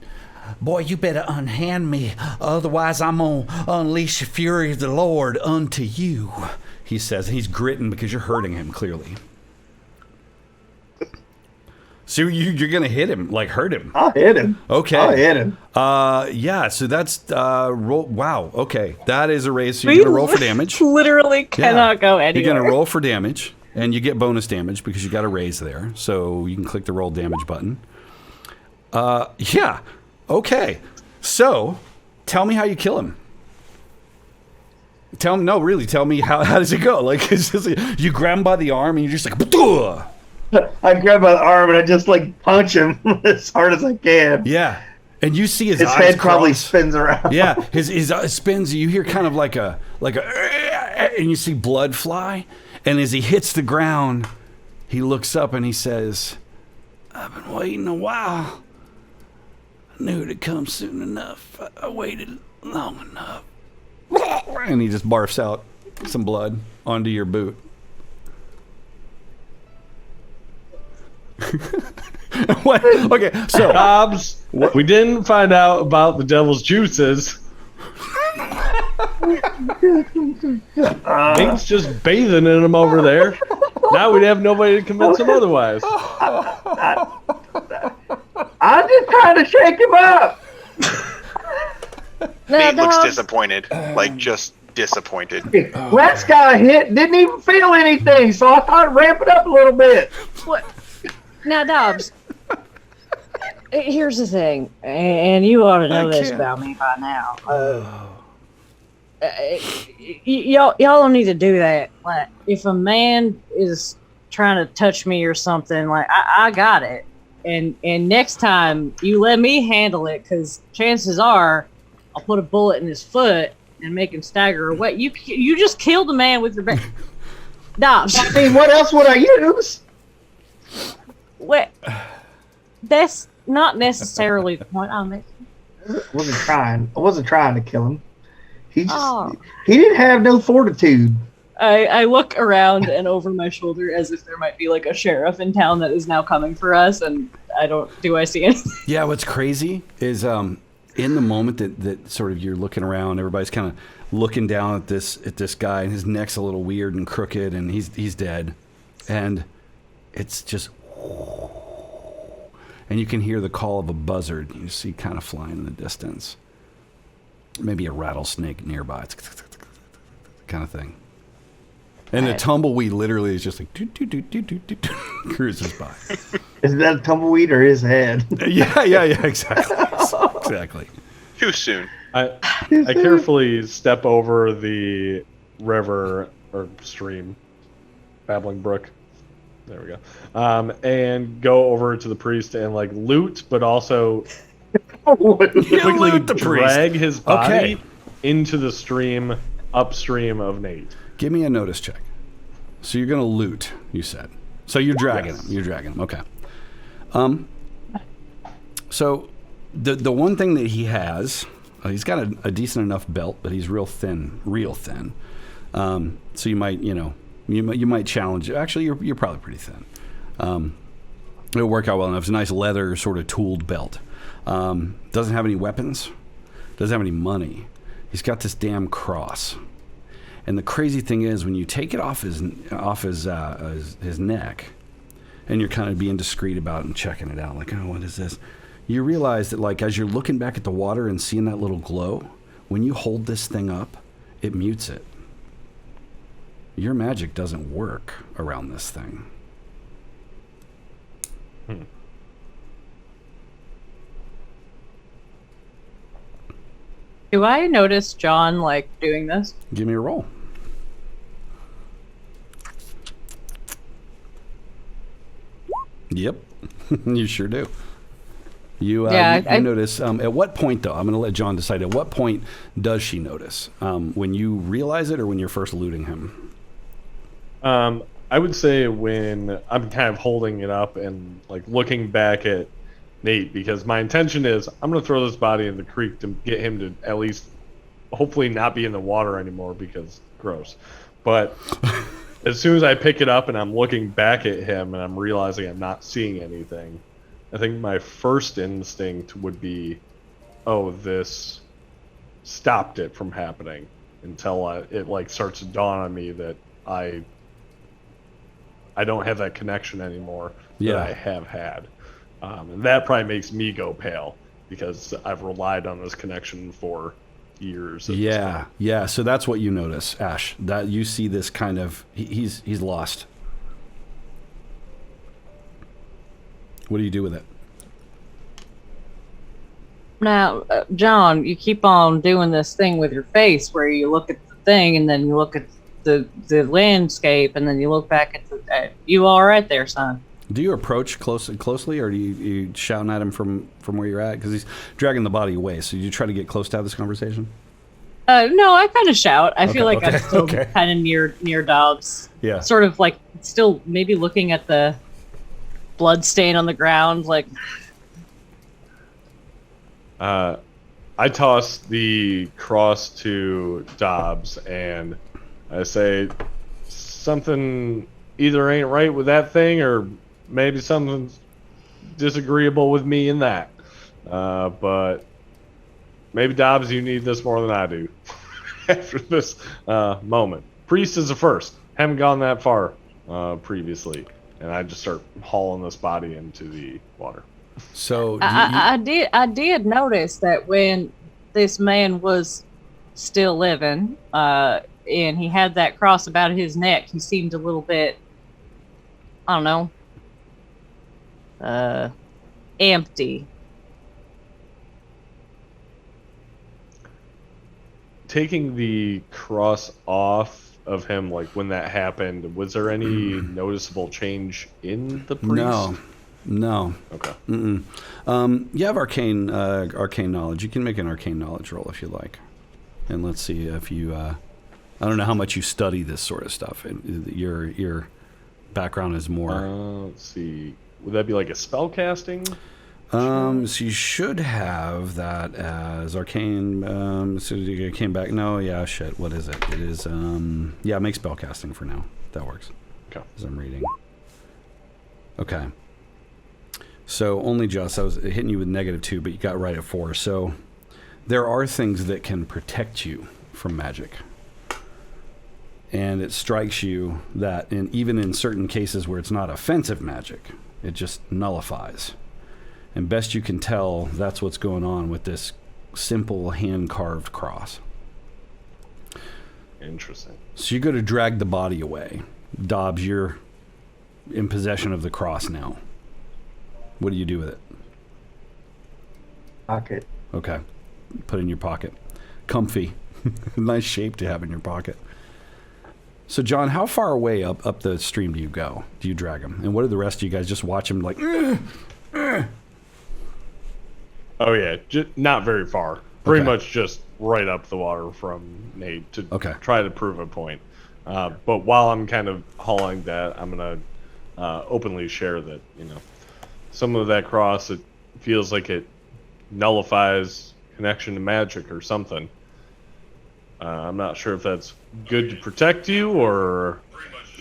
Boy, you better unhand me. Otherwise, I'm going to unleash the fury of the Lord unto you. He says. He's gritting because you're hurting him, clearly. So you're going to hit him, like hurt him. I'll hit him. Okay. I'll hit him. Yeah, so that's roll. Wow. Okay. That is a raise. So you're going to roll for damage. Literally cannot go anywhere. You're going to roll for damage, and you get bonus damage because you got a raise there. So you can click the roll damage button. Yeah. Okay. So tell me how you kill him. Tell me how does it go? Like, it's just, you grab him by the arm, and you're just like, "Duh!" I grab my arm and I just like punch him as hard as I can. Yeah. And you see his eyes head probably cross. spins around. Yeah, his spins. You hear kind of like a, and you see blood fly. And as he hits the ground, he looks up and he says, "I've been waiting a while. I knew it'd come soon enough. I waited long enough." And he just barfs out some blood onto your boot. What? Okay, so Hobbs, we didn't find out about the devil's juices. Nate's just bathing in them over there. Now we'd have nobody to convince him otherwise. I'm just trying to shake him up. Nate looks disappointed, like just disappointed. Last guy hit, didn't even feel anything, so I thought ramp it up a little bit. What? Now, Dobbs, here's the thing, and you ought to know this about me by now. Y'all don't need to do that. Like, if a man is trying to touch me or something, like I got it, and next time you let me handle it, because chances are I'll put a bullet in his foot and make him stagger away. You just killed a man with your back. Dobbs. I mean, what else would I use? What? That's not necessarily the point I'm making. I wasn't trying to kill him. He didn't have no fortitude. I look around and over my shoulder as if there might be like a sheriff in town that is now coming for us, and do I see anything? Yeah, what's crazy is in the moment that sort of you're looking around, everybody's kind of looking down at this guy, and his neck's a little weird and crooked, and he's dead, and it's just. And you can hear the call of a buzzard you see kind of flying in the distance. Maybe a rattlesnake nearby. It's kind of thing. And the tumbleweed literally is just like cruises by. Is that a tumbleweed or his head? Yeah, exactly. Exactly. Too soon. I carefully step over the river or stream, Babbling Brook. There we go. And go over to the priest and like loot, but also quickly drag his body into the stream upstream of Nate. Give me a notice check. So you're gonna loot, you said. So you're dragging him. You're dragging him. Okay. So the one thing that he has, he's got a decent enough belt, but he's real thin. So you might, you might challenge. Actually, you're probably pretty thin. It'll work out well enough. It's a nice leather sort of tooled belt. Doesn't have any weapons. Doesn't have any money. He's got this damn cross. And the crazy thing is, when you take it off his neck, and you're kind of being discreet about it and checking it out, like, oh, what is this? You realize that, like, as you're looking back at the water and seeing that little glow, when you hold this thing up, it mutes it. Your magic doesn't work around this thing. Do I notice John, like, doing this? Give me a roll. Yep, you sure do. You notice. At what point, though? I'm going to let John decide. At what point does she notice? When you realize it, or when you're first looting him? I would say when I'm kind of holding it up and like looking back at Nate, because my intention is I'm going to throw this body in the creek to get him to at least, hopefully, not be in the water anymore because gross. But as soon as I pick it up and I'm looking back at him and I'm realizing I'm not seeing anything, I think my first instinct would be, oh, this stopped it from happening, until it like starts to dawn on me that I don't have that connection anymore that I have had. And that probably makes me go pale because I've relied on this connection for years. Yeah. So that's what you notice, Ash. That you see this kind of he's lost. What do you do with it? Now, John, you keep on doing this thing with your face where you look at the thing and then you look at the landscape and then you look back at you all right there, son. Do you approach closely, or do you shouting at him from where you're at? Because he's dragging the body away. So you try to get close to have this conversation? No, I kind of shout. I feel like I'm still kind of near Dobbs. Yeah. Sort of like still maybe looking at the blood stain on the ground, like. I toss the cross to Dobbs and I say something either ain't right with that thing or maybe something's disagreeable with me in that. But maybe Dobbs, you need this more than I do after this moment. Priest is the first. Haven't gone that far previously. And I just start hauling this body into the water. So I did notice that when this man was still living, and he had that cross about his neck, he seemed a little bit, I don't know, empty. Taking the cross off of him, like when that happened, was there any noticeable change in the priest? No. Okay. You have arcane knowledge. You can make an arcane knowledge roll if you like, and let's see if you. I don't know how much you study this sort of stuff. Your background is more. Let's see. Would that be like a spell casting? So you should have that as arcane. So you came back. No, yeah, shit. What is it? It is. Make spell casting for now. That works. Okay. As I'm reading. Okay. So only just, I was hitting you with -2, but you got right at 4. So there are things that can protect you from magic. And it strikes you that even in certain cases where it's not offensive magic, it just nullifies. And best you can tell, that's what's going on with this simple hand-carved cross. Interesting. So you go to drag the body away. Dobbs, you're in possession of the cross now. What do you do with it? Pocket. Okay. Put it in your pocket. Comfy. Nice shape to have in your pocket. So, John, how far away up the stream do you go? Do you drag him? And what do the rest of you guys just watch him like? Oh, yeah. Not very far. Pretty much just right up the water from Nate to try to prove a point. But while I'm kind of hauling that, I'm going to openly share that, some of that cross, it feels like it nullifies connection to magic or something. I'm not sure if that's good to protect you or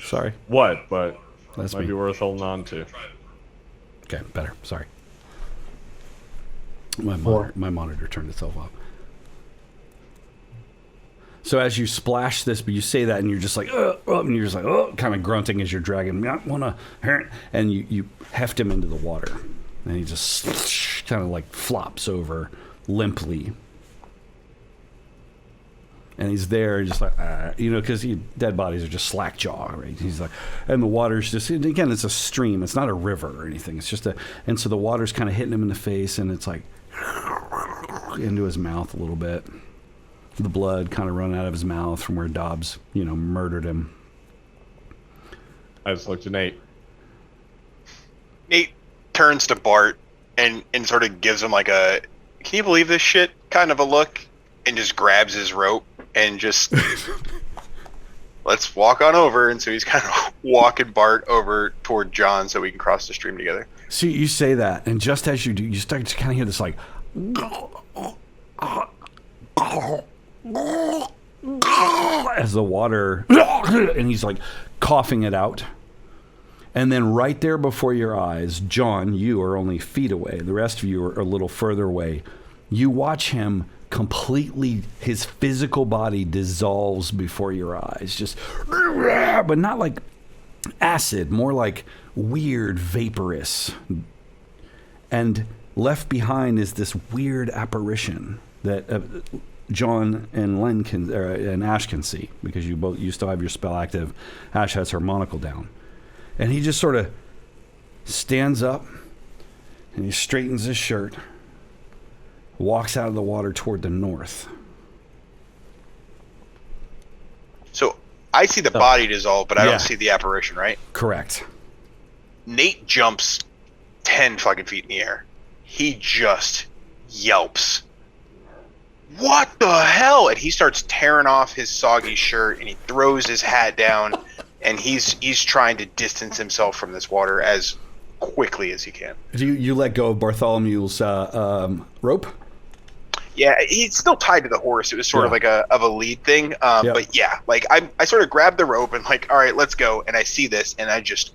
Sorry. What, but That's might me. be worth holding on to. Okay, better. Sorry. My monitor turned itself off. So as you splash this, but you say that and you're just like, and you're just like, kind of grunting as you're dragging. I want to, and you heft him into the water, and he just kind of like flops over limply. And he's there, just like, because dead bodies are just slack jaw, right? He's like, and the water's just, again, it's a stream. It's not a river or anything. It's just and so the water's kind of hitting him in the face, and it's like into his mouth a little bit. The blood kind of running out of his mouth from where Dobbs, murdered him. I just looked at Nate. Nate turns to Bart and sort of gives him like a, can you believe this shit kind of a look, and just grabs his rope and just let's walk on over. And so he's kind of walking Bart over toward John so we can cross the stream together. So you say that, and just as you do, you start to kind of hear this like as the water, and he's like coughing it out. And then right there before your eyes, John, you are only feet away. The rest of you are a little further away. You watch him completely, his physical body dissolves before your eyes. Just, but not like acid, more like weird, vaporous. And left behind is this weird apparition that John and Len can, and Ash can see, because you still have your spell active. Ash has her monocle down. And he just sort of stands up and he straightens his shirt, walks out of the water toward the north. So I see the body dissolve, but I Yeah. don't see the apparition, right? Correct. Nate jumps 10 fucking feet in the air. He just yelps. What the hell? And he starts tearing off his soggy shirt and he throws his hat down. And he's trying to distance himself from this water as quickly as he can. You let go of Bartholomew's rope? Yeah, he's still tied to the horse. It was sort of like a lead thing. But yeah, like I sort of grabbed the rope and like, all right, let's go. And I see this and I just,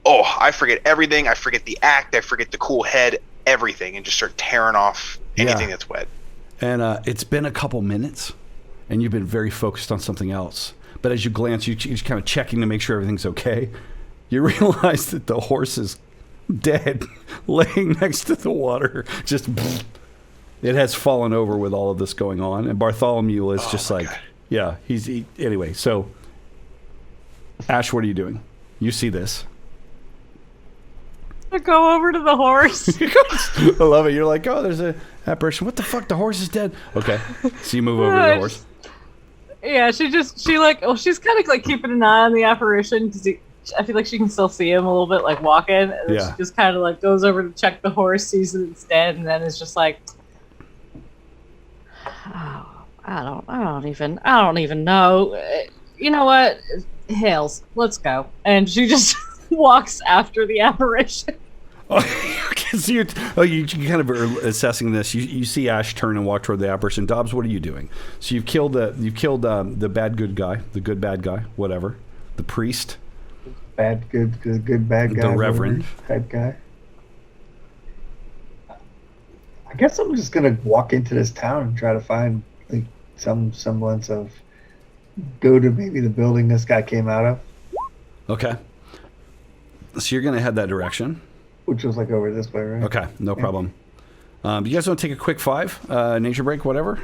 I forget everything. I forget the act. I forget the cool head, everything, and just start tearing off anything that's wet. And it's been a couple minutes and you've been very focused on something else. But as you glance, you're just kind of checking to make sure everything's okay. You realize that the horse is dead, laying next to the water. Just, it has fallen over with all of this going on. And Bartholomew is just like, God. Yeah, anyway. So, Ash, what are you doing? You see this. I go over to the horse. I love it. You're like, oh, there's an apparition. What the fuck? The horse is dead. Okay. So you move over to the horse. Yeah, she's kind of like keeping an eye on the apparition because I feel like she can still see him a little bit, like walking. And then she just kind of like goes over to check the horse, sees that it's dead, and then is just like, oh, I don't even know. You know what? Hails, let's go. And she just walks after the apparition. Okay, so you kind of are assessing this. You see Ash turn and walk toward the apparition. Dobbs, what are you doing? So you've killed the bad good guy, the good bad guy, whatever, the priest, bad good bad guy, the reverend, bad guy. I guess I'm just gonna walk into this town and try to find like some semblance of go to maybe the building this guy came out of. Okay. So you're gonna head that direction. Which was like over this way, right? Okay, no problem. Do you guys want to take a quick 5 nature break, whatever?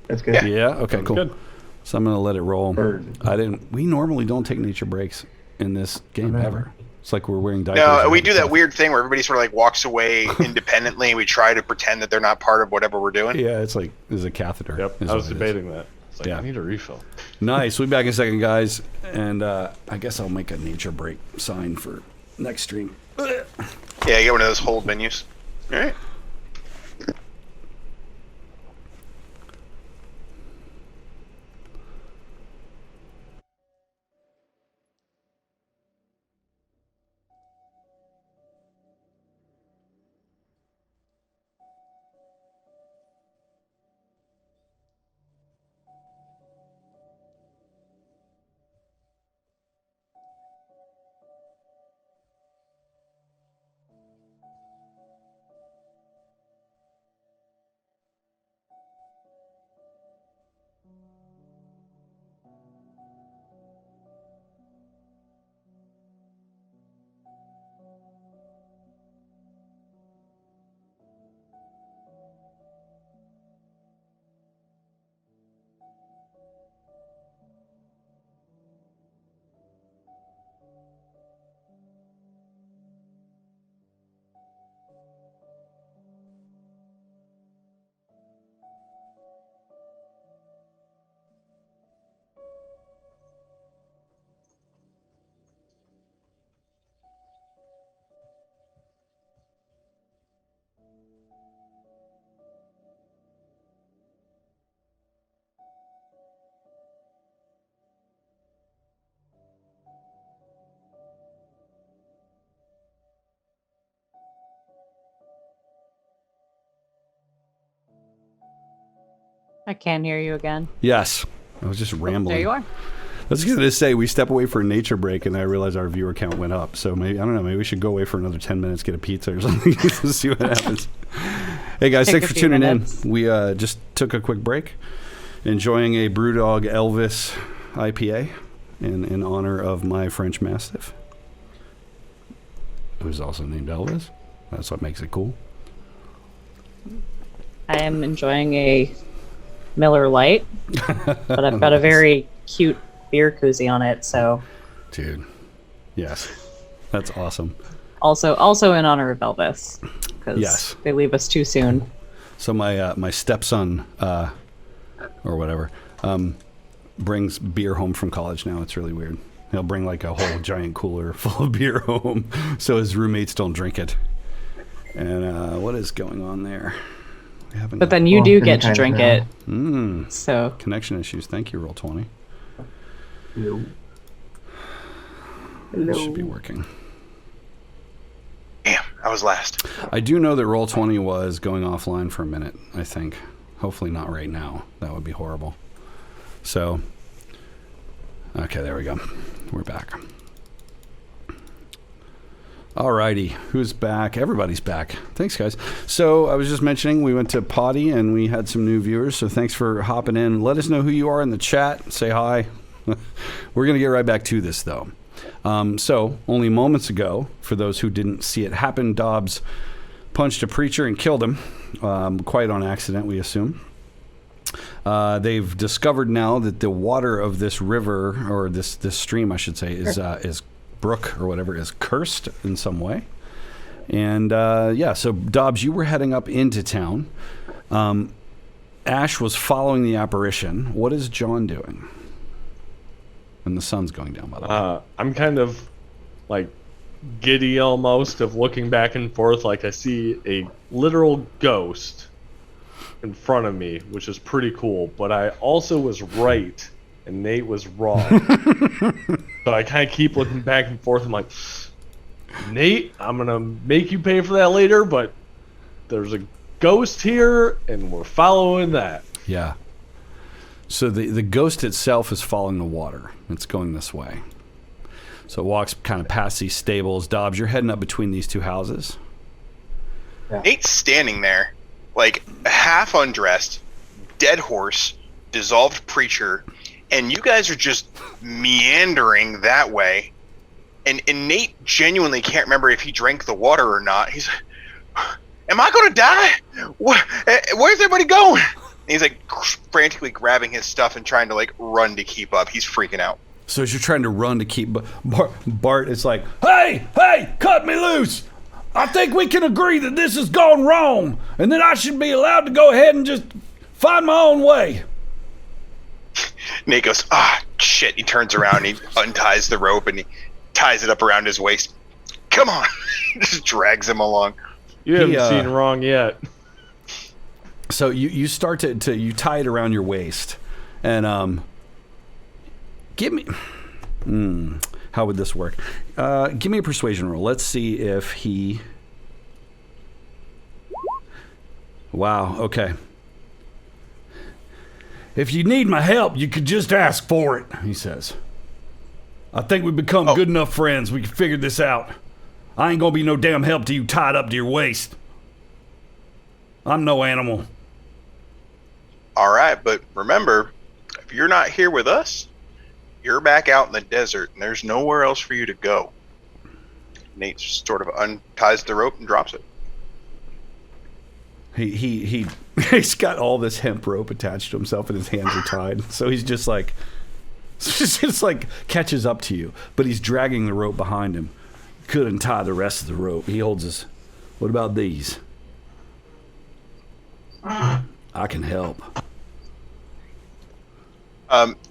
That's good. Yeah. Okay. Cool. Good. So I'm gonna let it roll. We normally don't take nature breaks in this game ever. It's like we're wearing diapers. No, we do that weird thing where everybody sort of like walks away independently. We try to pretend that they're not part of whatever we're doing. Yeah, it's like there's a catheter. Yep. I was debating that. It's like, I need a refill. Nice. We'll be back in a second, guys. And I guess I'll make a nature break sign for next stream. Yeah, get one of those hold menus. All right. I can't hear you again. Yes. I was just rambling. There you are. I was going to say, we step away for a nature break, and I realized our viewer count went up. So maybe, I don't know, maybe we should go away for another 10 minutes, get a pizza or something, to see what happens. Hey, guys, Take thanks a for few tuning minutes. in. We just took a quick break, enjoying a Brewdog Elvis IPA in honor of my French Mastiff, who's also named Elvis. That's what makes it cool. I am enjoying a Miller Lite, but I've got a very cute beer koozie on it, so Dude. Yes. That's awesome. also in honor of Elvis, because Yes. they leave us too soon. So my stepson, or whatever, brings beer home from college now. It's really weird. He'll bring like a whole giant cooler full of beer home, so his roommates don't drink it. And what is going on there? We haven't But then you do Often get to kind of drink now. it, so connection issues. Thank you, Roll20. Hello. It should be working. Damn, I was last. I do know that Roll20 was going offline for a minute, I think. Hopefully not right now. That would be horrible. So, okay, there we go. We're back. Alrighty, who's back? Everybody's back. Thanks, guys. So I was just mentioning we went to Potty and we had some new viewers, so thanks for hopping in. Let us know who you are in the chat. Say hi. We're going to get right back to this, though. So, only moments ago, for those who didn't see it happen, Dobbs punched a preacher and killed him, quite on accident, we assume. They've discovered now that the water of this river, or this stream, I should say, is brook or whatever, is cursed in some way. And yeah, so Dobbs, you were heading up into town. Ash was following the apparition. What is John doing? And the sun's going down, by the way. I'm kind of like giddy almost of looking back and forth, like I see a literal ghost in front of me, which is pretty cool. But I also was right and Nate was wrong. So I kind of keep looking back and forth. I'm like, Nate, I'm gonna make you pay for that later, but there's a ghost here and we're following that. Yeah. So the ghost itself is following the water. It's going this way. So it walks kind of past these stables. Dobbs, you're heading up between these two houses. Nate's standing there, like half undressed, dead horse, dissolved preacher, and you guys are just meandering that way. And Nate genuinely can't remember if he drank the water or not. He's like, am I going to die? Where's everybody going? And he's like frantically grabbing his stuff and trying to like run to keep up. He's freaking out. So as you're trying to run to keep... Bart is like, hey, cut me loose. I think we can agree that this has gone wrong, and that I should be allowed to go ahead and just find my own way. Nate goes, shit. He turns around and he unties the rope and he ties it up around his waist. Come on. Just drags him along. You haven't seen wrong yet. So you start to you tie it around your waist, and give me... how would this work? Give me a persuasion roll. Let's see if he... Wow, okay. If you need my help, you could just ask for it, he says. I think we've become good enough friends. We can figure this out. I ain't gonna be no damn help to you tied up to your waist. I'm no animal. All right, but remember, if you're not here with us, you're back out in the desert, and there's nowhere else for you to go. Nate sort of unties the rope and drops it. He's got all this hemp rope attached to himself, and his hands are tied. So he's just like catches up to you, but he's dragging the rope behind him. Couldn't tie the rest of the rope. He holds his. What about these? I can help.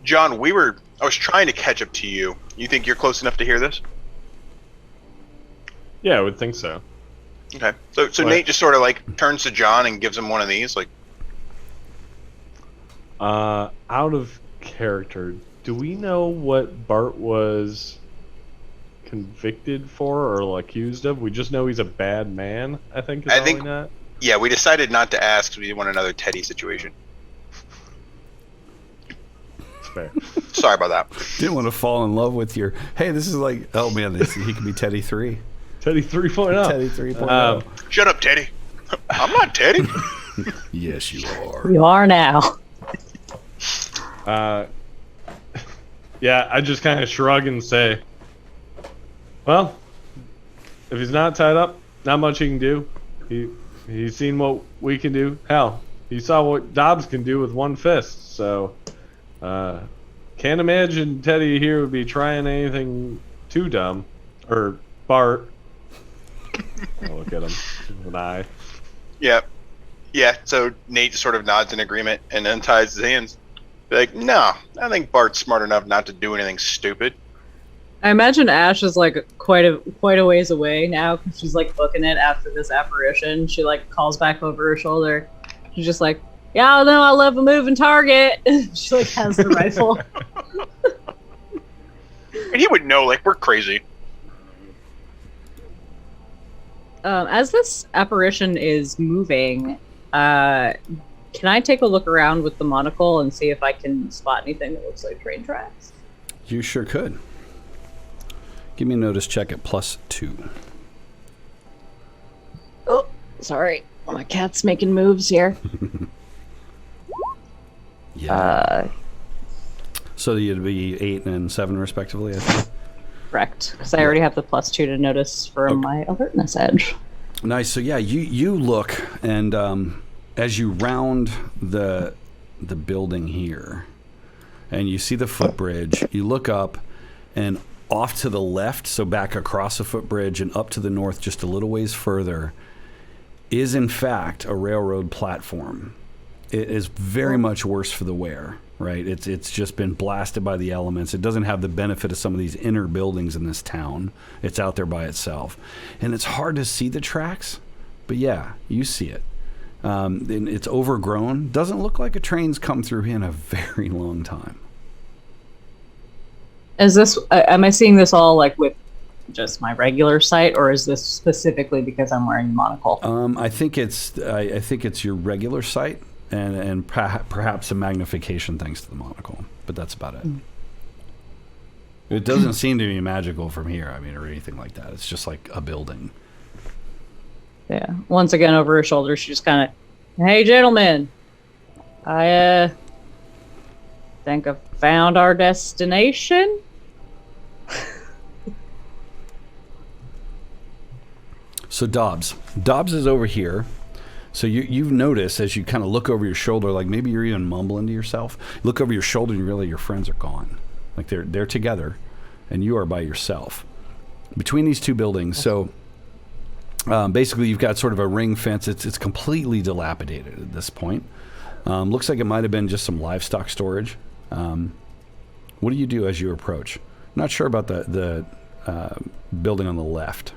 John, I was trying to catch up to you. You think you're close enough to hear this? Yeah, I would think so. Okay. So Nate just sort of like turns to John and gives him one of these, like. Out of character, do we know what Bart was convicted for or accused of? We just know he's a bad man, I think. Yeah, we decided not to ask because we didn't want another Teddy situation. fair. Sorry about that. Didn't want to fall in love with your. Hey, this is like. Oh man, he could be Teddy 3. Teddy 3.0. Teddy 3.0. Shut up, Teddy. I'm not Teddy. Yes, you are. You are now. Yeah, I just kind of shrug and say, well, if he's not tied up, not much he can do. He's seen what we can do. Hell, he saw what Dobbs can do with one fist. So, can't imagine Teddy here would be trying anything too dumb. Or Bart. I'll look at him with an eye. Yeah. So Nate sort of nods in agreement and unties his hands. Be like, no, I think Bart's smart enough not to do anything stupid. I imagine Ash is like quite a ways away now because she's like booking it after this apparition. She like calls back over her shoulder. She's just like, "Y'all know I love a moving target." She like has the rifle. And he would know, like, we're crazy. As this apparition is moving, can I take a look around with the monocle and see if I can spot anything that looks like train tracks? You sure could. Give me a notice check at +2. Oh, sorry. My cat's making moves here. Yeah. So you'd be 8 and 7 respectively, I think. Correct, because I already have the +2 to notice for my alertness edge. Nice. So yeah, you look, and as you round the building here, and you see the footbridge, you look up, and off to the left, so back across the footbridge and up to the north, just a little ways further, is in fact a railroad platform. It is very much worse for the wear. Right, it's just been blasted by the elements. It doesn't have the benefit of some of these inner buildings in this town. It's out there by itself, and it's hard to see the tracks. But yeah, you see it. And it's overgrown. Doesn't look like a train's come through here in a very long time. Is this? Am I seeing this all like with just my regular sight, or is this specifically because I'm wearing a monocle? I think it's your regular sight. And perhaps a magnification thanks to the monocle, but that's about it. It doesn't seem to be magical from here, I mean, or anything like that. It's just like a building. Yeah. Once again, over her shoulder, she just kind of, "Hey, gentlemen, I think I've found our destination." So Dobbs is over here. So you've noticed as you kind of look over your shoulder, like maybe you're even mumbling to yourself. Look over your shoulder and you realize your friends are gone. Like they're together, and you are by yourself between these two buildings. So basically, you've got sort of a ring fence. It's completely dilapidated at this point. Looks like it might have been just some livestock storage. What do you do as you approach? Not sure about the building on the left.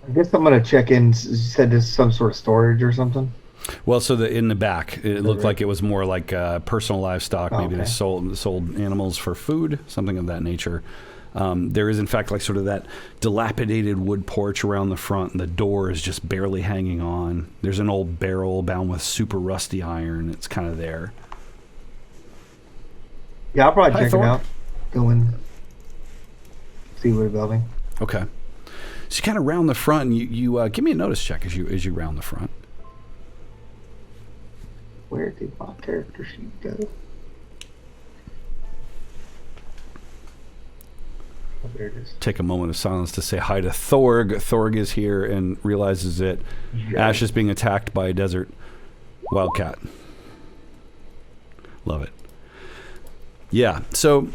I guess I'm gonna check in. You said this is some sort of storage or something. Well, so in the back, it looked like it was more like personal livestock. Maybe they sold animals for food, something of that nature. There is, in fact, like sort of that dilapidated wood porch around the front, and the door is just barely hanging on. There's an old barrel bound with super rusty iron. It's kind of there. Yeah, I'll probably check Thor. it out. Go in, see what a building. Okay. So you kind of round the front, and you give me a notice check as you round the front. Where did my character sheet go? Oh, there it is. Take a moment of silence to say hi to Thorg. Thorg is here and realizes that Ash is being attacked by a desert wildcat. Love it. Yeah. So,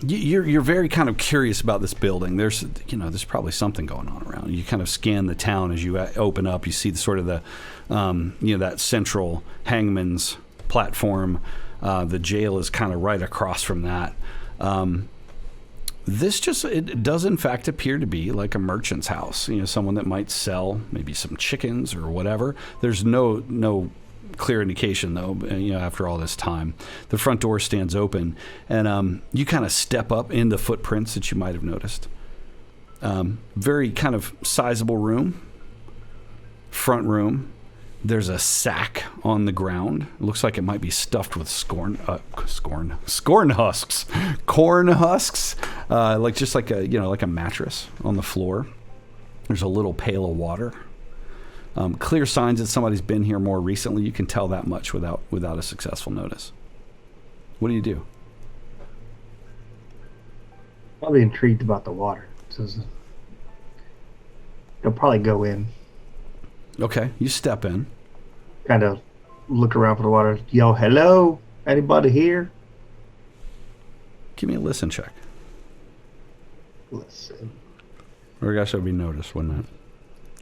you're very kind of curious about this building. There's probably something going on around. You kind of scan the town as you open up. You see that central hangman's platform. The jail is kind of right across from that. It does in fact appear to be like a merchant's house. Someone that might sell maybe some chickens or whatever. There's no clear indication though, after all this time. The front door stands open, and you kind of step up in the footprints that you might have noticed. Very kind of sizable room. front room. There's a sack on the ground. It looks like it might be stuffed with corn husks, like a mattress on the floor. There's a little pail of water. Clear signs that somebody's been here more recently. You can tell that much without a successful notice. What do you do? Probably intrigued about the water. So they'll probably go in. Okay, you step in. Kind of look around for the water. Yell, hello? Anybody here? Give me a listen check. Listen. Or I guess that'd be noticed, wouldn't it?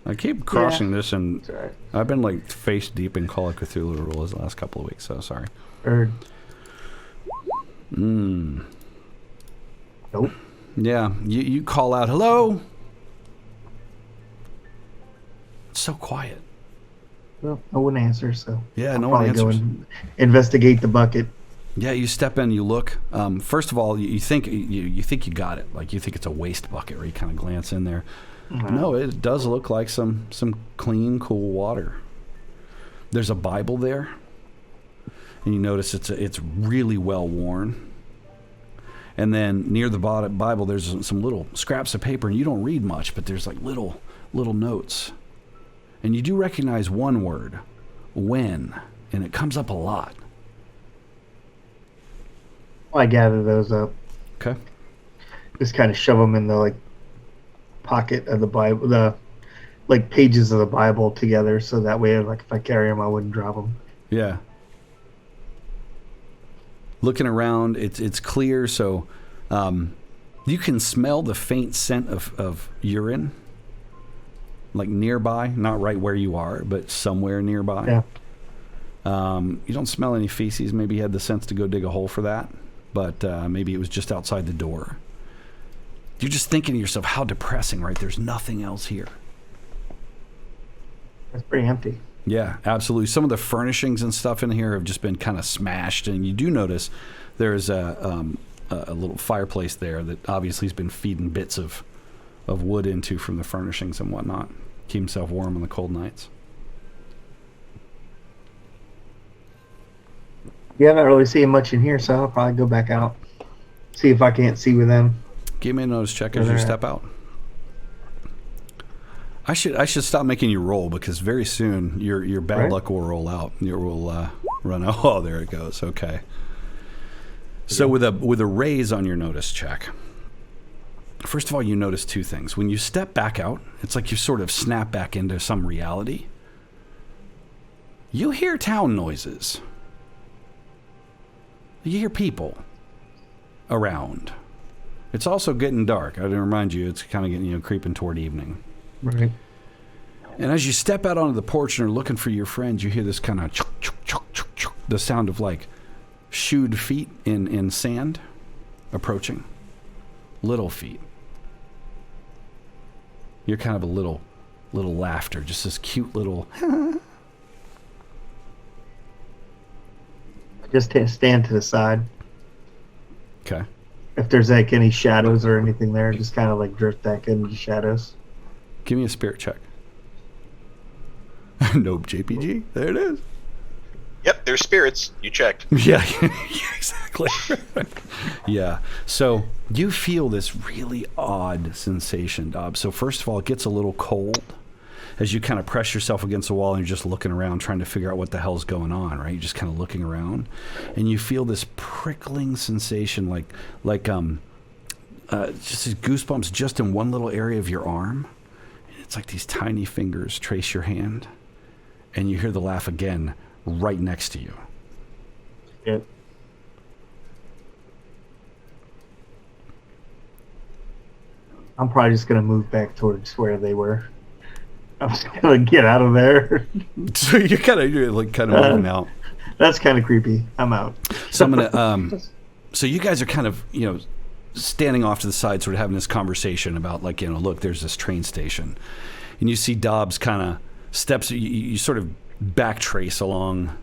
I keep crossing this, and Right. I've been like face deep in Call of Cthulhu rules the last couple of weeks, so sorry. Heard. Nope. Nope. Yeah, you call out, hello? It's so quiet. Well, no one answers, so Yeah, I'll no one probably go answers. and investigate the bucket. Yeah, you step in, you look. First of all, you think you got it. Like, you think it's a waste bucket where you kind of glance in there. No, it does look like some clean, cool water. There's a Bible there, and you notice it's really well worn. And then near the Bible, there's some little scraps of paper, and you don't read much, but there's like little notes. And you do recognize one word, when, and it comes up a lot. I gather those up. Okay. Just kind of shove them in the pocket of the Bible, the pages of the Bible together, so that way, if I carry them, I wouldn't drop them. Yeah. Looking around, it's clear, so you can smell the faint scent of urine, like nearby, not right where you are, but somewhere nearby. Yeah. You don't smell any feces. Maybe you had the sense to go dig a hole for that, but maybe it was just outside the door. You're just thinking to yourself, how depressing, right? There's nothing else here. It's pretty empty. Yeah, absolutely. Some of the furnishings and stuff in here have just been kind of smashed, and you do notice there's a little fireplace there that obviously has been feeding bits of wood into from the furnishings and whatnot. Keep himself warm on the cold nights. You haven't really seen much in here, so I'll probably go back out, see if I can't see with them. Give me a notice check as you step out. I should stop making you roll, because very soon your bad luck will roll out. You will run out. Oh, there it goes. Okay. So with a raise on your notice check, first of all, you notice two things. When you step back out, it's like you sort of snap back into some reality. You hear town noises. You hear people around. It's also getting dark. I didn't remind you, it's kind of getting, creeping toward evening. Right. And as you step out onto the porch and are looking for your friends, you hear this kind of chuk, chuk, chuk, chuk, chuk, the sound of like shoed feet in sand approaching. Little feet. You're kind of a little laughter, just this cute little. Just stand to the side. Okay. If there's any shadows or anything there, just kind of drift back into the shadows. Give me a spirit check. Nope, JPG. There it is. Yep, there's spirits. You checked. Yeah, exactly. Yeah. So you feel this really odd sensation, Dob. So first of all, it gets a little cold as you kind of press yourself against the wall and you're just looking around trying to figure out what the hell's going on, right? You're just kind of looking around, and you feel this prickling sensation like just these goosebumps just in one little area of your arm. And it's like these tiny fingers trace your hand, and you hear the laugh again right next to you. Yep. I'm probably just gonna move back towards where they were. I'm just gonna get out of there. So you're kind of moving out. That's kind of creepy. I'm out. So I'm gonna. So you guys are kind of standing off to the side, sort of having this conversation about look, there's this train station, and you see Dobbs kind of steps. You sort of backtrace along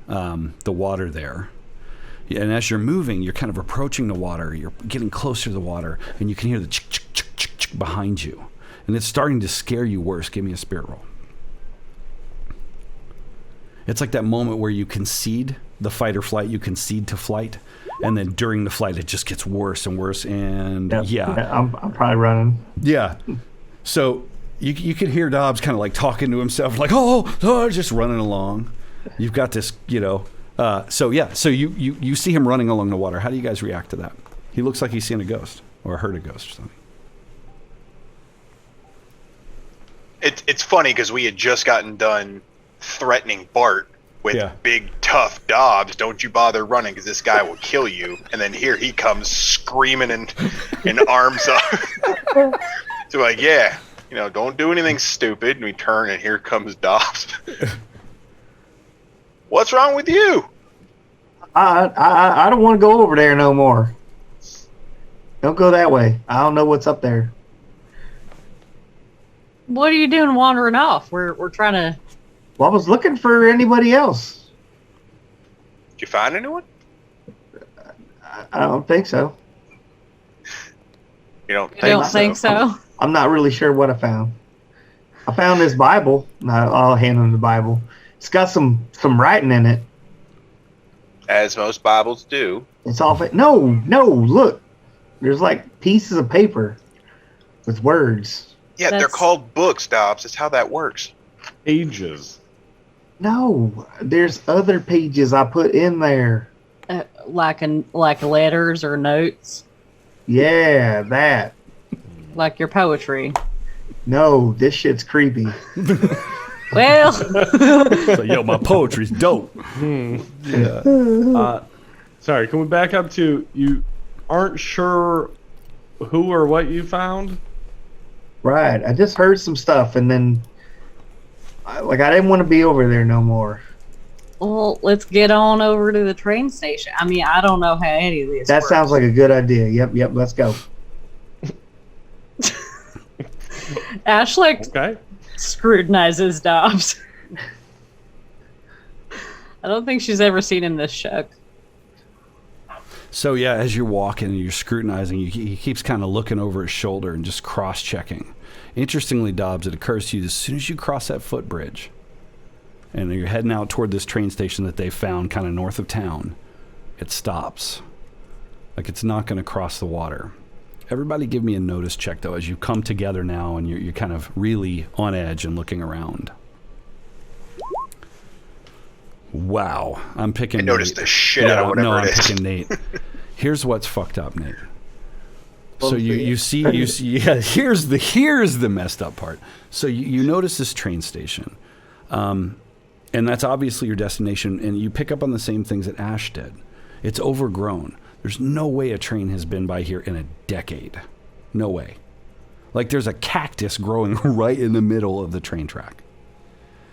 the water there, and as you're moving, you're kind of approaching the water. You're getting closer to the water, and you can hear the chick chick chick chick chick behind you, and it's starting to scare you worse. Give me a spirit roll. It's like that moment where you concede the fight or flight, you concede to flight, and then during the flight it just gets worse and worse. And I'm probably running. Yeah. So you could hear Dobbs kind of like talking to himself, like, just running along. You've got this, so you see him running along the water. How do you guys react to that? He looks like he's seen a ghost or heard a ghost or something. It's funny because we had just gotten done threatening Bart with big tough Dobbs. Don't you bother running because this guy will kill you. And then here he comes screaming and arms up. So like, don't do anything stupid. And we turn and here comes Dobbs. What's wrong with you? I don't want to go over there no more. Don't go that way. I don't know what's up there. What are you doing wandering off? We're trying to... Well, I was looking for anybody else. Did you find anyone? I don't think so. You don't think so? I'm not really sure what I found. I found this Bible. I'll hand him the Bible. It's got some writing in it. As most Bibles do. It's all... No, look. There's like pieces of paper with words. Yeah, they're called books, Dobbs. That's how that works. Pages. No, there's other pages I put in there. Like letters or notes? Yeah, that. Like your poetry? No, this shit's creepy. Well... So, my poetry's dope. Yeah. Sorry, can we back up to you aren't sure who or what you found? Right. I just heard some stuff, and then, I didn't want to be over there no more. Well, let's get on over to the train station. I mean, I don't know how any of this That works. sounds like a good idea. Yep, let's go. Ash, Okay. scrutinizes Dobbs. I don't think she's ever seen him this shook. So as you're walking and you're scrutinizing, he keeps kind of looking over his shoulder and just cross-checking. Interestingly, Dobbs, it occurs to you as soon as you cross that footbridge and you're heading out toward this train station that they found kind of north of town, it stops. Like it's not going to cross the water. Everybody give me a notice check, though, as you come together now and you're kind of really on edge and looking around. Wow, I'm picking. I noticed Nate. the shit out of whatever I'm it is. picking Nate. Here's what's fucked up, Nate. So you see, here's the messed up part. So you notice this train station, and that's obviously your destination, and you pick up on the same things that Ash did. It's overgrown. There's no way a train has been by here in a decade. No way. Like there's a cactus growing right in the middle of the train track.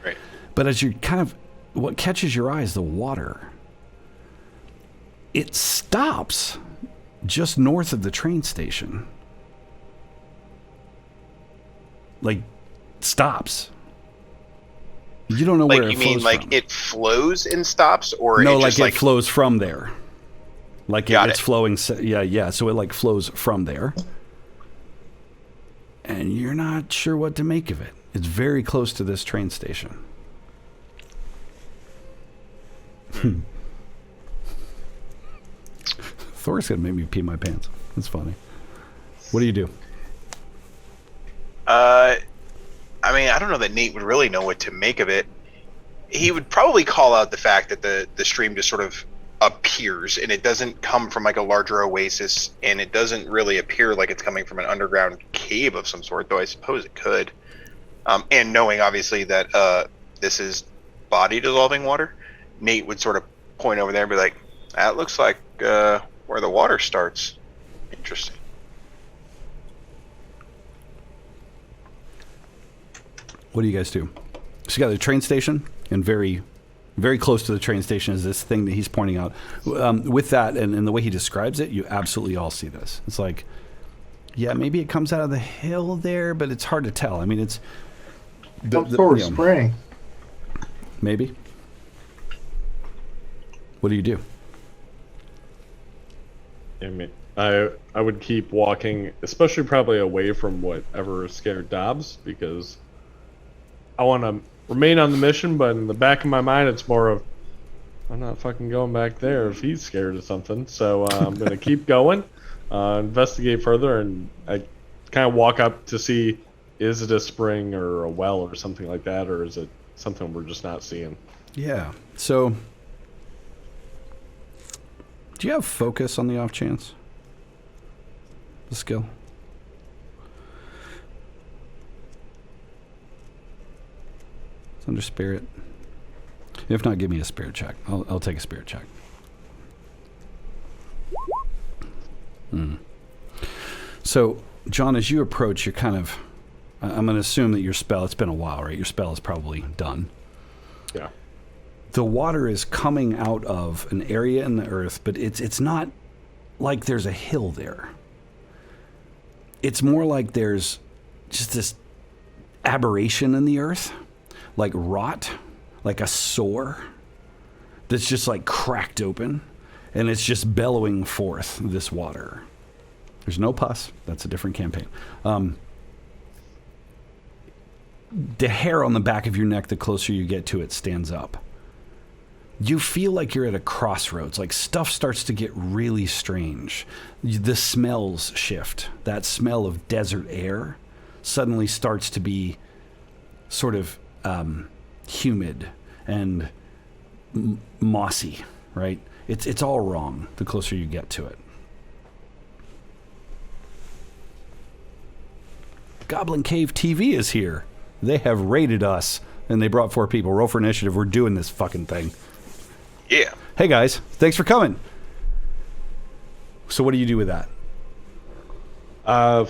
Right. But as you what catches your eye is the water. It stops just north of the train station. Like, stops. You don't know where it flows from. You mean like it flows and stops, or no, it just it flows from there. Like it's flowing. Yeah. So it like flows from there, and you're not sure what to make of it. It's very close to this train station. Thor's gonna make me pee my pants. That's funny. What do you do? I mean, I don't know that Nate would really know what to make of it. He would probably call out the fact that the stream just sort of appears, and it doesn't come from like a larger oasis, and it doesn't really appear like it's coming from an underground cave of some sort, though I suppose it could. And knowing obviously that this is body dissolving water, Nate would sort of point over there and be like, that looks like where the water starts. Interesting. What do you guys do? So you got the train station, and very, very close to the train station is this thing that he's pointing out. With that, and the way he describes it, you absolutely all see this. It's like, yeah, maybe it comes out of the hill there, but it's hard to tell. I mean, it's... Some sort of spring. Maybe. What do you do? I mean, I would keep walking, especially probably away from whatever scared Dobbs, because I want to remain on the mission, but in the back of my mind, it's more of, I'm not fucking going back there if he's scared of something. So I'm going to keep going, investigate further, and I kind of walk up to see, is it a spring or a well or something like that, or is it something we're just not seeing? Yeah. So, do you have focus on the off chance? The skill? It's under spirit. If not, give me a spirit check. I'll take a spirit check. So, John, as you approach, you're kind of... I'm going to assume that your spell... It's been a while, right? Your spell is probably done. Yeah. The water is coming out of an area in the earth, but it's not like there's a hill there. It's more like there's just this aberration in the earth, like rot, like a sore that's just like cracked open, and it's just bellowing forth this water. There's no pus. That's a different campaign. The hair on the back of your neck, the closer you get to it, stands up. You feel like you're at a crossroads, like stuff starts to get really strange. The smells shift. That smell of desert air suddenly starts to be sort of humid and mossy, right? It's all wrong the closer you get to it. Goblin Cave TV is here. They have raided us, and they brought 4 people. Roll for initiative. We're doing this fucking thing. Yeah. Hey, guys. Thanks for coming. So what do you do with that? Oh,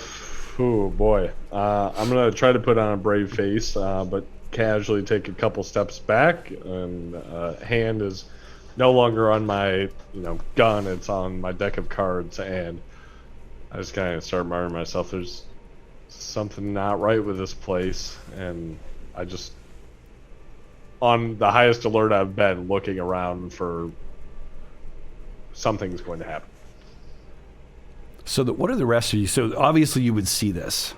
boy. I'm going to try to put on a brave face, but casually take a couple steps back, and hand is no longer on my gun. It's on my deck of cards, and I just kind of start murmuring to myself, there's something not right with this place, and I just, on the highest alert I've been, looking around for something's going to happen. So what are the rest of you? So obviously you would see this.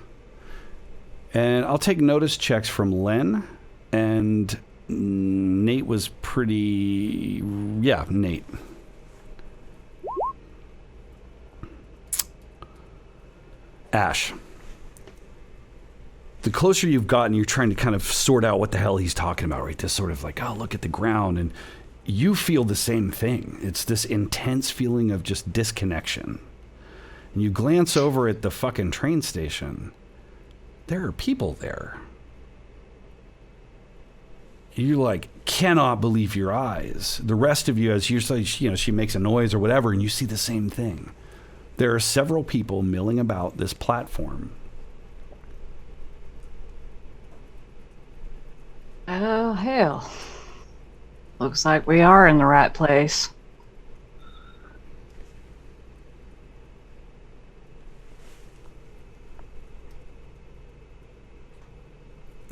And I'll take notice checks from Len, and Nate was pretty... Yeah, Nate. Ash. The closer you've gotten, you're trying to kind of sort out what the hell he's talking about, right? This sort of like, oh, look at the ground. And you feel the same thing. It's this intense feeling of just disconnection. And you glance over at the fucking train station. There are people there. You like cannot believe your eyes. The rest of you, as usually, she makes a noise or whatever, and you see the same thing. There are several people milling about this platform. Oh, hell. Looks like we are in the right place.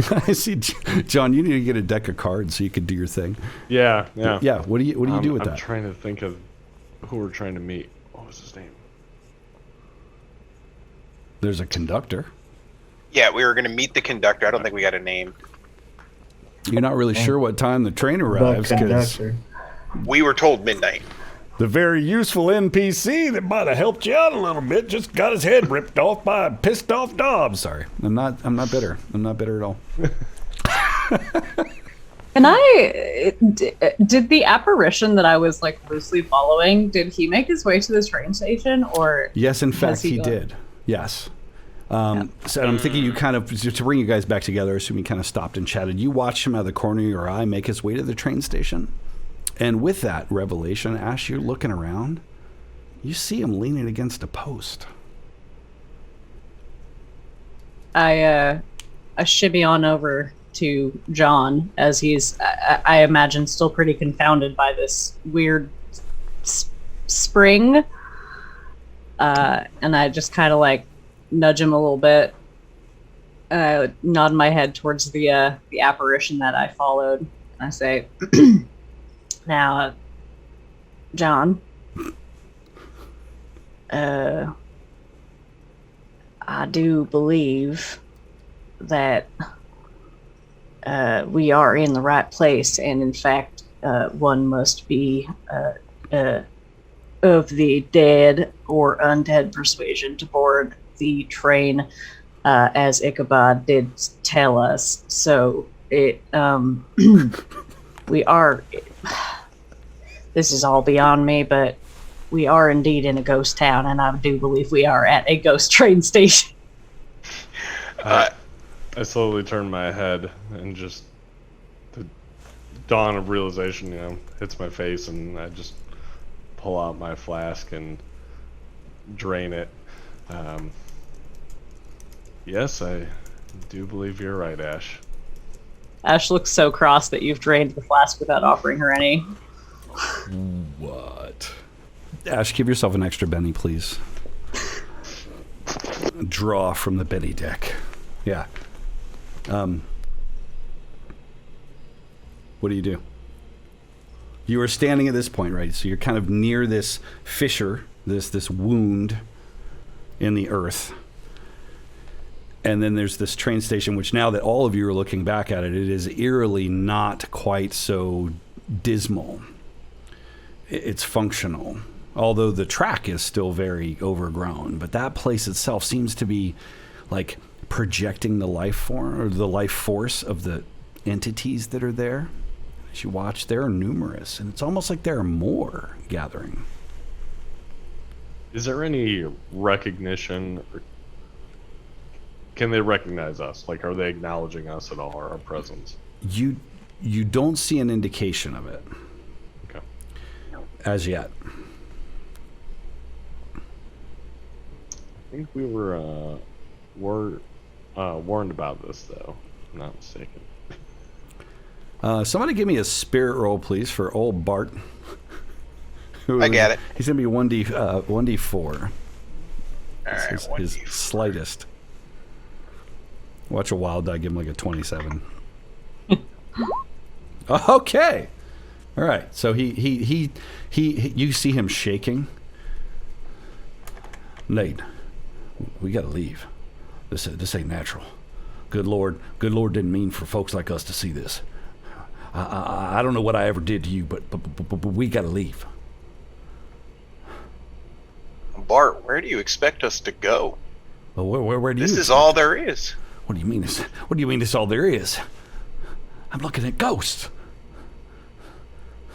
I see, John, you need to get a deck of cards so you can do your thing. Yeah. Yeah, what do you do with that? I'm trying to think of who we're trying to meet. What was his name? There's a conductor. Yeah, we were going to meet the conductor. I don't think we got a name. You're not really sure what time the train arrives because We were told midnight. the very useful NPC that might have helped you out a little bit just got his head ripped off by a pissed off dog. Sorry, I'm not bitter. I'm not bitter at all. And did the apparition that I was like loosely following, did he make his way to the train station, or? Yes, in fact, he gone? did. Yes. So I'm thinking you kind of, to bring you guys back together, assuming you kind of stopped and chatted, you watched him out of the corner of your eye make his way to the train station. And with that revelation, Ash, you're looking around. You see him leaning against a post. I shimmy on over to John as he's, I imagine, still pretty confounded by this weird spring. And I just kind of like nudge him a little bit. I nod my head towards the apparition that I followed. And I say, now, John, I do believe that we are in the right place, and in fact, one must be of the dead or undead persuasion to board the train, as Ichabod did tell us. So it, we are. This is all beyond me, but we are indeed in a ghost town, and I do believe we are at a ghost train station. I slowly turn my head, and just the dawn of realization, hits my face, and I just pull out my flask and drain it. Yes, I do believe you're right, Ash. Ash looks so cross that you've drained the flask without offering her any. What? Ash, give yourself an extra Benny, please. Draw from the Benny deck. Yeah. What do you do? You are standing at this point, right? So you're kind of near this fissure, this wound in the earth. And then there's this train station, which now that all of you are looking back at it, it is eerily not quite so dismal. It's functional. Although the track is still very overgrown, but that place itself seems to be like projecting the life form or the life force of the entities that are there. As you watch, there are numerous, and it's almost like there are more gathering. Is there any recognition, or can they recognize us? Like, are they acknowledging us at all, or our presence? You don't see an indication of it. Okay. As yet. I think we were warned about this, though, if I'm not mistaken. Somebody give me a spirit roll, please, for old Bart. I got it. He's going to be 1d4. All right, His slightest. Watch a wild die give him like a 27. Okay. All right. So he you see him shaking. Nate, we got to leave. This ain't natural. Good Lord didn't mean for folks like us to see this. I don't know what I ever did to you, but we got to leave. Bart, where do you expect us to go? Well, where do you? This is all there is. What do you mean? What do you mean? This all there is? I'm looking at ghosts.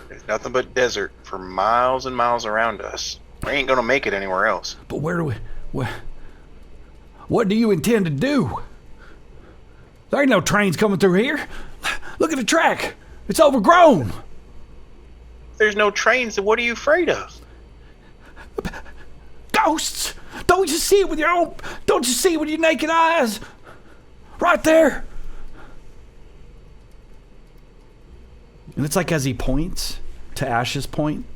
There's nothing but desert for miles and miles around us. We ain't gonna make it anywhere else. But where do we? What do you intend to do? There ain't no trains coming through here. Look at the track. It's overgrown. If there's no trains, then what are you afraid of? Ghosts! Don't you see it with your own? Don't you see it with your naked eyes? Right there. And it's like as he points to Ash's point,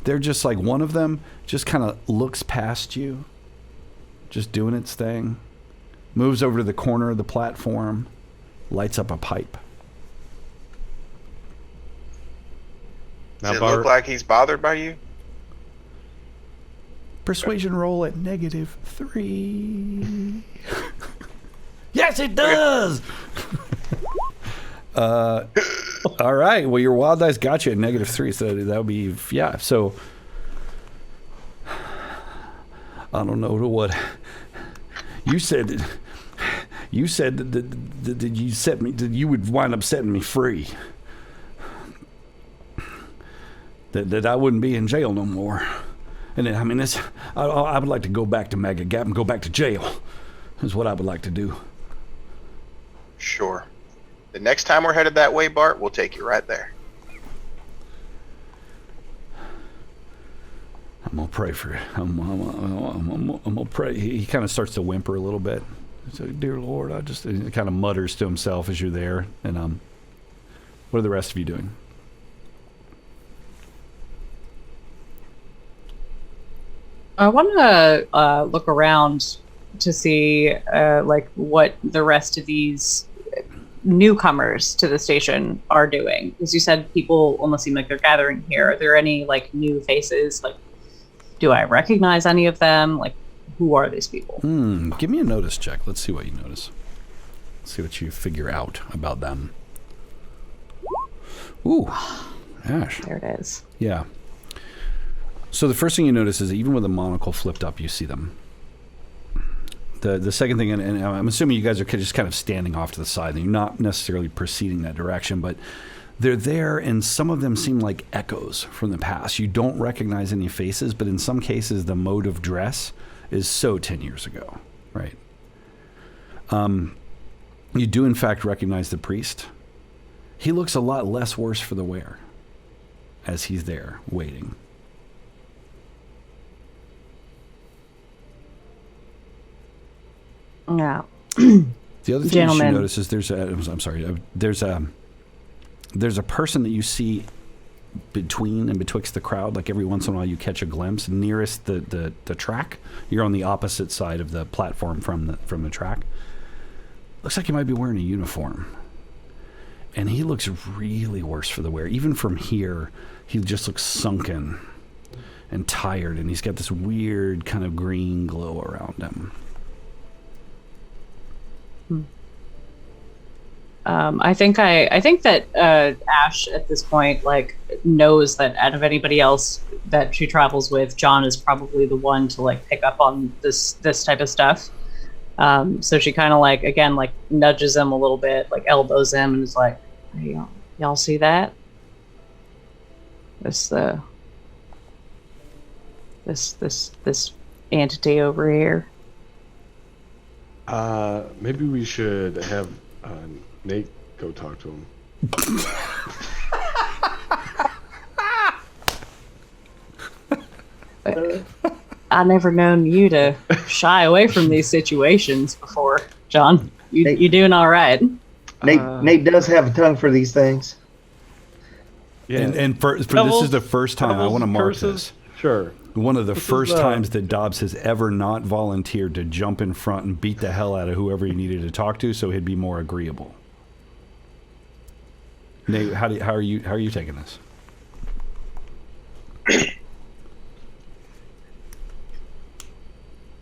they're just like one of them just kind of looks past you, just doing its thing, moves over to the corner of the platform, lights up a pipe. Does it look like he's bothered by you? Persuasion roll at -3. Yes, it does! All right. Well, your wild dice got you at -3, so that would be, yeah. So, I don't know what you said. You said that you set me, that you would wind up setting me free. That I wouldn't be in jail no more. And then, I mean, I would like to go back to Mega Gap and go back to jail. Is what I would like to do. Sure. The next time we're headed that way, Bart, we'll take you right there. I'm gonna pray for it. I'm gonna pray. He kind of starts to whimper a little bit. He's like, "Dear Lord," he kind of mutters to himself as you're there. And what are the rest of you doing? I want to look around to see like what the rest of these newcomers to the station are doing. Because you said people almost seem like they're gathering here. Are there any like new faces? Like, do I recognize any of them? Like, who are these people? Give me a notice check. Let's see what you notice. Let's see what you figure out about them. Ooh, Ash. There it is. Yeah. So the first thing you notice is that even with the monocle flipped up, you see them. The second thing, and I'm assuming you guys are just kind of standing off to the side, and you're not necessarily proceeding that direction, but they're there, and some of them seem like echoes from the past. You don't recognize any faces, but in some cases, the mode of dress is so 10 years ago, right? You do, in fact, recognize the priest. He looks a lot less worse for the wear as he's there waiting. Yeah. The other thing Gentlemen. you should notice is there's a person that you see between and betwixt the crowd. Like every once in a while you catch a glimpse nearest the track. You're on the opposite side of the platform from the track. Looks like he might be wearing a uniform. And he looks really worse for the wear. Even from here, he just looks sunken and tired, and he's got this weird kind of green glow around him. I think that Ash at this point like knows that out of anybody else that she travels with, John is probably the one to like pick up on this type of stuff. So she kind of like again like nudges him a little bit, like elbows him, and is like, hey, "Y'all see that? This entity over here." Maybe we should have Nate go talk to him. I never known you to shy away from these situations before, John. You doing all right? Nate does have a tongue for these things. Yeah. And for this is the first time I want to mark this. Sure. One of the first times that Dobbs has ever not volunteered to jump in front and beat the hell out of whoever he needed to talk to, so he'd be more agreeable. Nate, how are you taking this?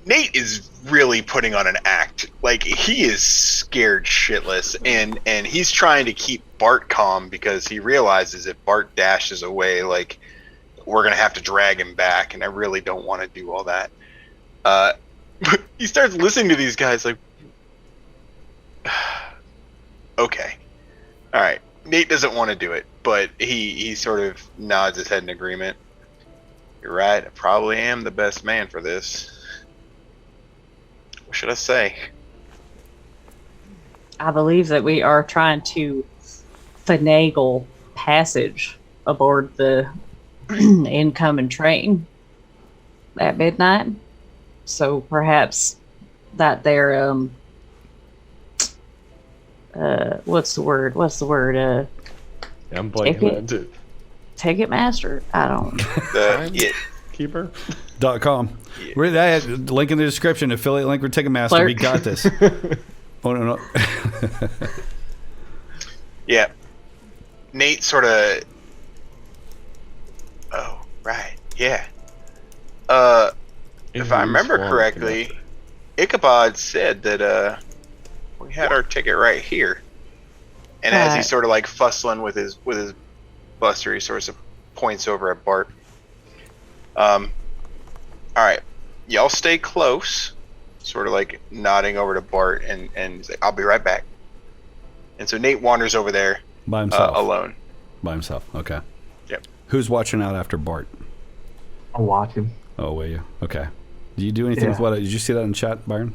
Nate is really putting on an act. Like, he is scared shitless, and he's trying to keep Bart calm because he realizes if Bart dashes away, like, we're gonna have to drag him back, and I really don't want to do all that. He starts listening to these guys like, okay, all right. Nate doesn't want to do it, but he sort of nods his head in agreement. You're right. I probably am the best man for this. What should I say? I believe that we are trying to finagle passage aboard the incoming train at midnight. So perhaps that their what's the word? Yeah, I'm blanking that too. Ticketmaster? I don't know. Keeper? .com. Yeah. We're that link in the description. Affiliate link with Ticketmaster. Clerk. We got this. Oh no. Yeah. Nate sort of. Oh, right. Yeah. If I remember correctly, Ichabod said that we had our ticket right here. And as he's sort of like fussling with his buster, he sort of points over at Bart. All right, y'all stay close. Sort of like nodding over to Bart, and he's like, "I'll be right back." And so Nate wanders over there By himself. alone. By himself. Okay. Yep. Who's watching out after Bart? I'll watch him. Oh, will you? Okay. Do you do anything with Yeah. what? Did you see that in chat, Byron?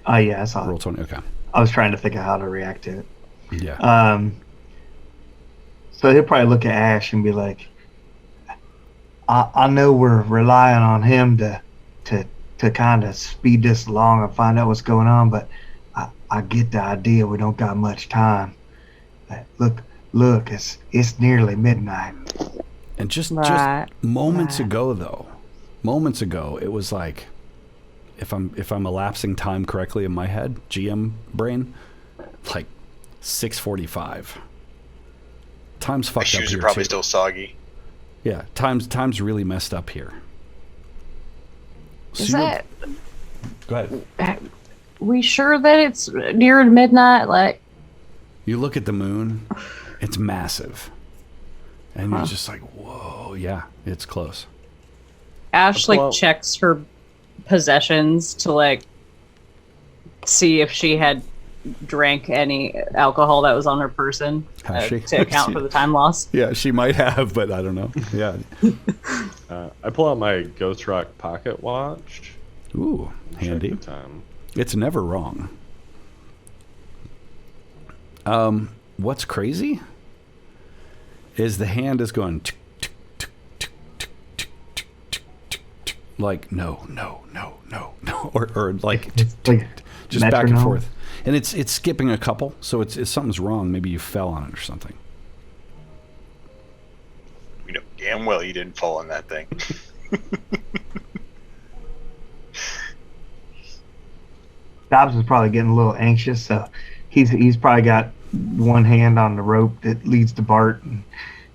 Oh yeah, I saw Roll it. 20. Okay. I was trying to think of how to react to it. Yeah. So he'll probably look at Ash and be like, I know we're relying on him to kind of speed this along and find out what's going on, but I get the idea we don't got much time. Look, it's nearly midnight. And just Right. moments Right. ago, though, it was like, if I'm elapsing time correctly in my head, GM brain, like 6:45. Time's My fucked up shoes here are probably too. still soggy. Yeah, time's really messed up here. Is So you're- that Go ahead. we sure that it's near midnight? Like, You look at the moon, it's massive. And you're just like, whoa, yeah, it's close. Ash checks her possessions to see if she had drank any alcohol that was on her person to account for the time loss. Yeah, she might have, but I don't know. Yeah. I pull out my Ghost Rock pocket watch. Ooh, handy. Check the time. It's never wrong. What's crazy is the hand is going tick, tick, tick, tick, tick, tick, tick, tick, tick, tick, like no, or like tick, tick, just metronome. back and forth, and it's skipping a couple, so it's something's wrong. Maybe you fell on it or something. You know damn well you didn't fall on that thing. Dobbs is probably getting a little anxious, so he's probably got one hand on the rope that leads to Bart, and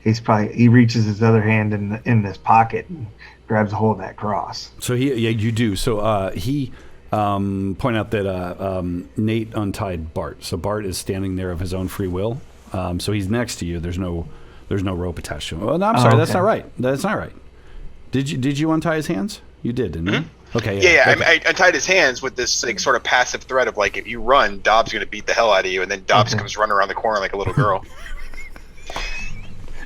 he reaches his other hand in his pocket and grabs a hold of that cross. So you do. So he point out that Nate untied Bart. So Bart is standing there of his own free will. So he's next to you. There's no rope attached to him. Oh no, I'm sorry. Okay. That's not right. That's not right. Did you untie his hands? You did, didn't you? Okay. Yeah. Okay. I untied his hands with this sort of passive threat of if you run, Dobbs going to beat the hell out of you, and then Dobbs comes running around the corner like a little girl.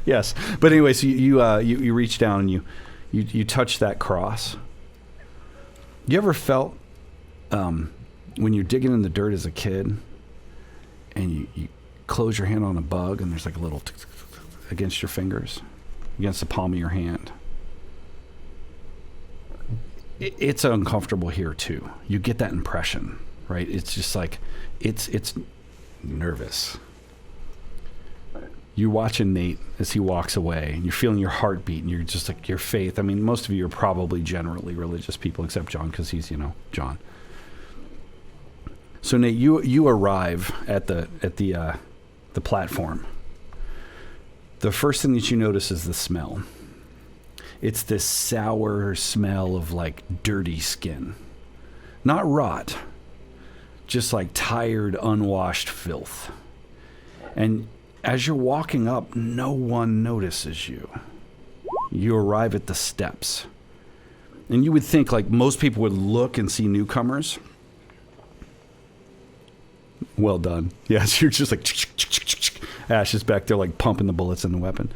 Yes, but anyway, so you reach down and you touch that cross. You ever felt when you're digging in the dirt as a kid, and you close your hand on a bug, and there's a little against your fingers, against the palm of your hand? It's uncomfortable here too. You get that impression, right? It's just it's nervous. You're watching Nate as he walks away, and you're feeling your heartbeat, and you're just your faith. I mean, most of you are probably generally religious people, except John, because he's John. So Nate, you arrive at the platform. The first thing that you notice is the smell. It's this sour smell of dirty skin. Not rot, just tired, unwashed filth. And as you're walking up, no one notices you. You arrive at the steps. And you would think most people would look and see newcomers. Well done. Yes, you're just Ash is back there pumping the bullets in the weapon.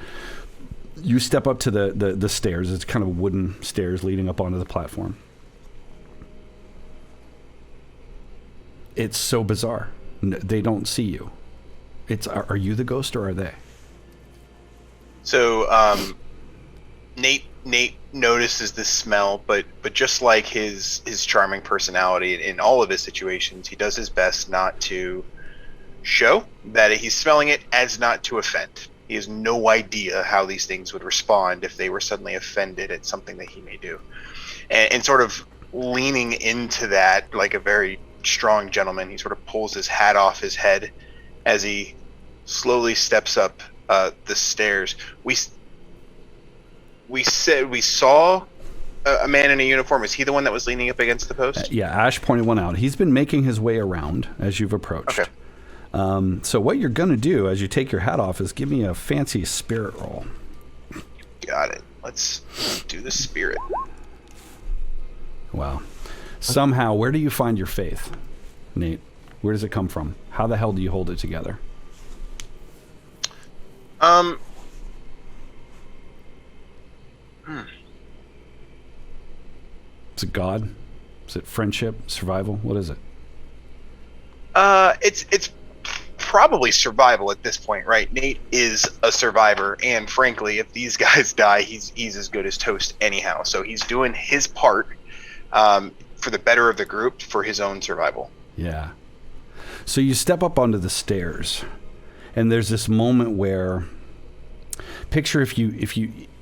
You step up to the stairs. It's kind of wooden stairs leading up onto the platform. It's so bizarre. They don't see you. Are you the ghost or are they? So Nate notices this smell, but just like his charming personality in all of his situations, he does his best not to show that he's smelling it, as not to offend. He has no idea how these things would respond if they were suddenly offended at something that he may do. And sort of leaning into that like a very strong gentleman, he sort of pulls his hat off his head as he slowly steps up the stairs. We saw a man in a uniform. Is he the one that was leaning up against the post? Yeah, Ash pointed one out. He's been making his way around as you've approached. Okay. So what you're going to do as you take your hat off is give me a fancy spirit roll. Got it. Let's do the spirit. Wow. Somehow, where do you find your faith, Nate? Where does it come from? How the hell do you hold it together? Is it God? Is it friendship? Survival? What is it? It's probably survival at this point, right? Nate is a survivor, and frankly, if these guys die, he's as good as toast anyhow. So he's doing his part for the better of the group, for his own survival. Yeah. So you step up onto the stairs, and there's this moment where, picture if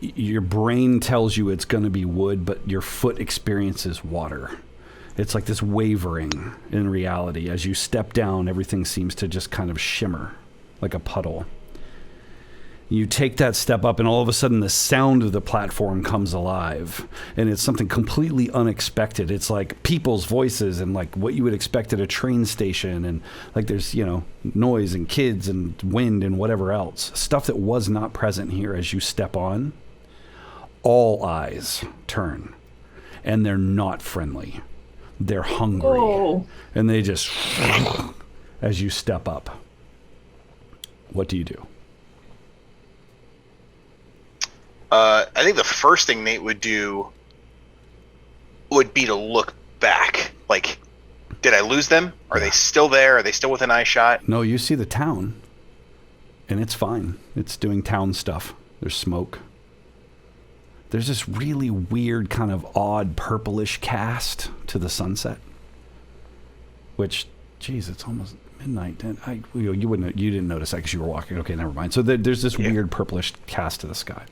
your brain tells you it's going to be wood, but your foot experiences water. It's like this wavering in reality. As you step down, everything seems to just kind of shimmer like a puddle. You take that step up, and all of a sudden the sound of the platform comes alive, and it's something completely unexpected. It's like people's voices and like what you would expect at a train station, and like there's, you know, noise and kids and wind and whatever else. Stuff that was not present here. As you step on, all eyes turn, and they're not friendly. They're hungry. Oh. And they just, as you step up. What do you do? I think the first thing Nate would do would be to look back. Like, did I lose them? Are they still there? Are they still within eye shot? No, you see the town, and it's fine. It's doing town stuff. There's smoke. There's this really weird kind of odd purplish cast to the sunset, which, geez, it's almost midnight. You didn't notice that because you were walking. Okay, never mind. So there's this weird purplish cast to the sky.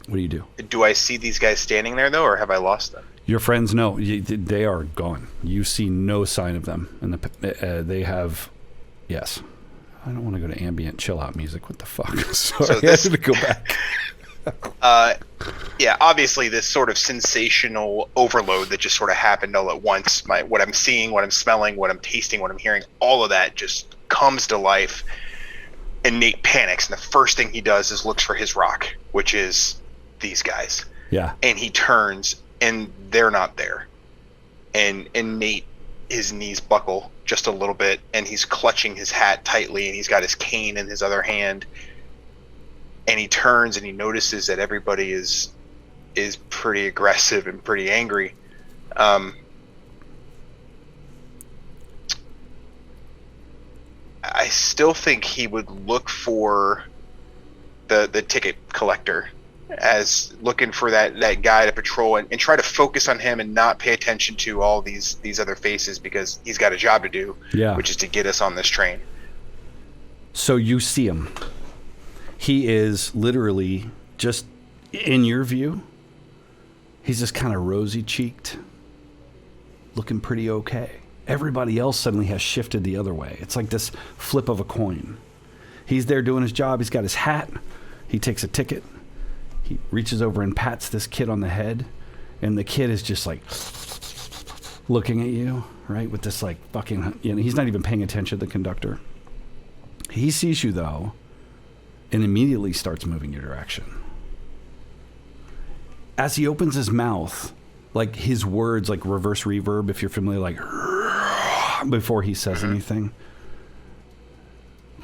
What do you do? Do I see these guys standing there, though, or have I lost them? Your friends, no, they are gone. You see no sign of them, and they have, yes. I don't want to go to ambient chill out music. What the fuck? Sorry, I had to go back. Yeah, obviously this sort of sensational overload that just sort of happened all at once. What I'm seeing, what I'm smelling, what I'm tasting, what I'm hearing, all of that just comes to life. And Nate panics, and the first thing he does is looks for his rock, which is these guys. Yeah. And he turns, and they're not there. And Nate, his knees buckle just a little bit, and he's clutching his hat tightly, and he's got his cane in his other hand. And he turns and he notices that everybody is pretty aggressive and pretty angry. I still think he would look for the ticket collector, as looking for that guy to patrol and try to focus on him and not pay attention to all these other faces, because he's got a job to do, which is to get us on this train. So you see him. He is literally just, in your view, he's just kind of rosy-cheeked, looking pretty okay. Everybody else suddenly has shifted the other way. It's like this flip of a coin. He's there doing his job. He's got his hat. He takes a ticket. He reaches over and pats this kid on the head, and the kid is just like looking at you, right, with this like fucking, you know, he's not even paying attention to the conductor. He sees you, though, and immediately starts moving your direction. As he opens his mouth, like his words, like reverse reverb, if you're familiar, like before he says anything.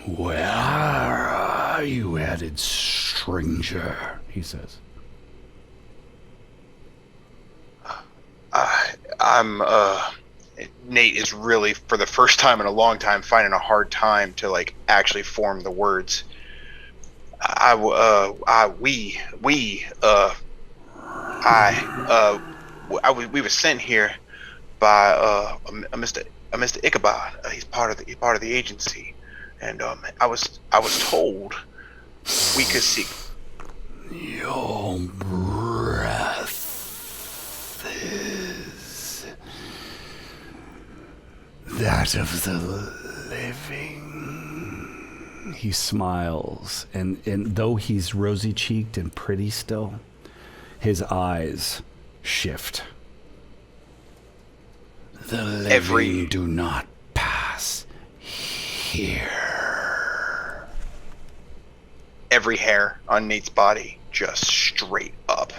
Where are you headed, stranger? He says. Nate is really, for the first time in a long time, finding a hard time to like actually form the words. We were sent here by a Mr. Ichabod. He's part of the agency, and I was told we could see. Your breath is that of the living. He smiles, and though he's rosy-cheeked and pretty still, his eyes shift. The living do not pass here. Every hair on Nate's body just straight up.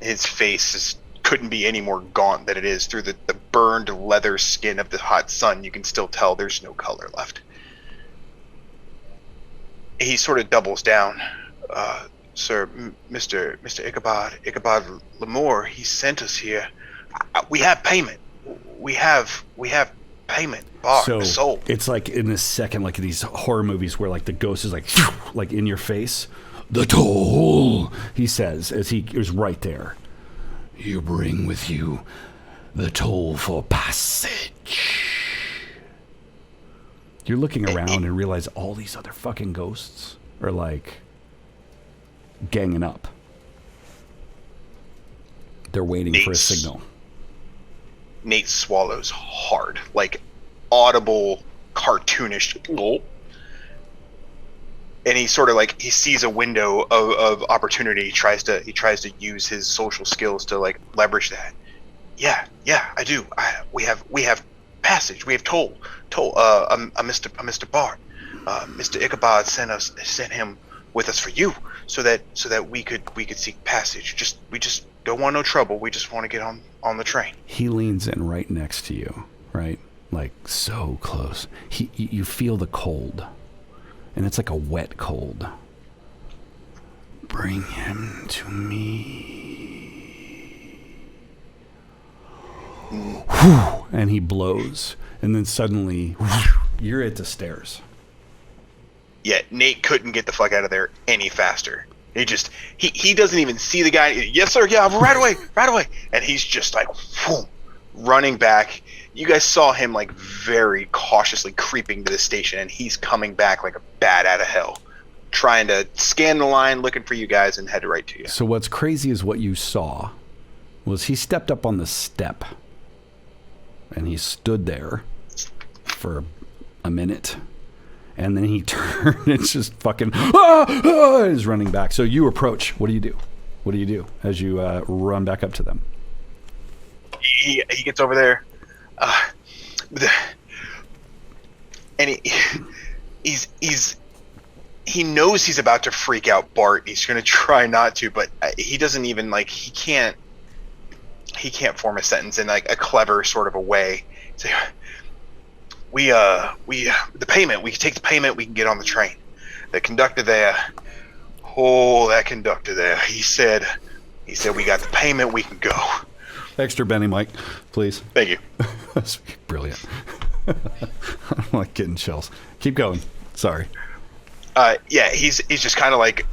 His face couldn't be any more gaunt than it is. Through the burned leather skin of the hot sun, you can still tell there's no color left. He sort of doubles down. Sir, Mr. Ichabod Lamore, he sent us here. We have payment. We have payment. Sold. It's like in this second, like these horror movies where like the ghost is like in your face. The toll, he says, as he is right there. You bring with you the toll for passage. You're looking around and realize all these other fucking ghosts are like ganging up. They're waiting for a signal. Nate swallows hard, like audible, cartoonish gulp. and he sort of like he sees a window of opportunity. He tries to use his social skills to like leverage that. Yeah, I do. We have passage. We have toll. Mr. Bart. Mr. Ichabod sent him with us for you, so that we could seek passage. We just don't want no trouble. We just want to get on the train. He leans in right next to you, right? Like so close. You feel the cold, and it's like a wet cold. Bring him to me. And he blows, and then suddenly you're at the stairs. Yeah, Nate couldn't get the fuck out of there any faster. He doesn't even see the guy. Yes, sir. Yeah, right away. And he's just like whoom, running back. You guys saw him like very cautiously creeping to the station, and he's coming back like a bat out of hell, trying to scan the line, looking for you guys, and head right to you. So what's crazy is what you saw was he stepped up on the step, and he stood there for a minute. And then he turned and just fucking is running back. So you approach. What do you do? What do you do as you run back up to them? He gets over there, and he knows he's about to freak out Bart. He's going to try not to, but he doesn't even like he can't form a sentence in like a clever sort of a way. So, the payment, we can take the payment, we can get on the train. The conductor there, that conductor there, he said we got the payment, we can go. Extra Benny, Mike, please. Thank you. That's brilliant. I'm like getting chills. Keep going. Sorry. Yeah, he's just kind of like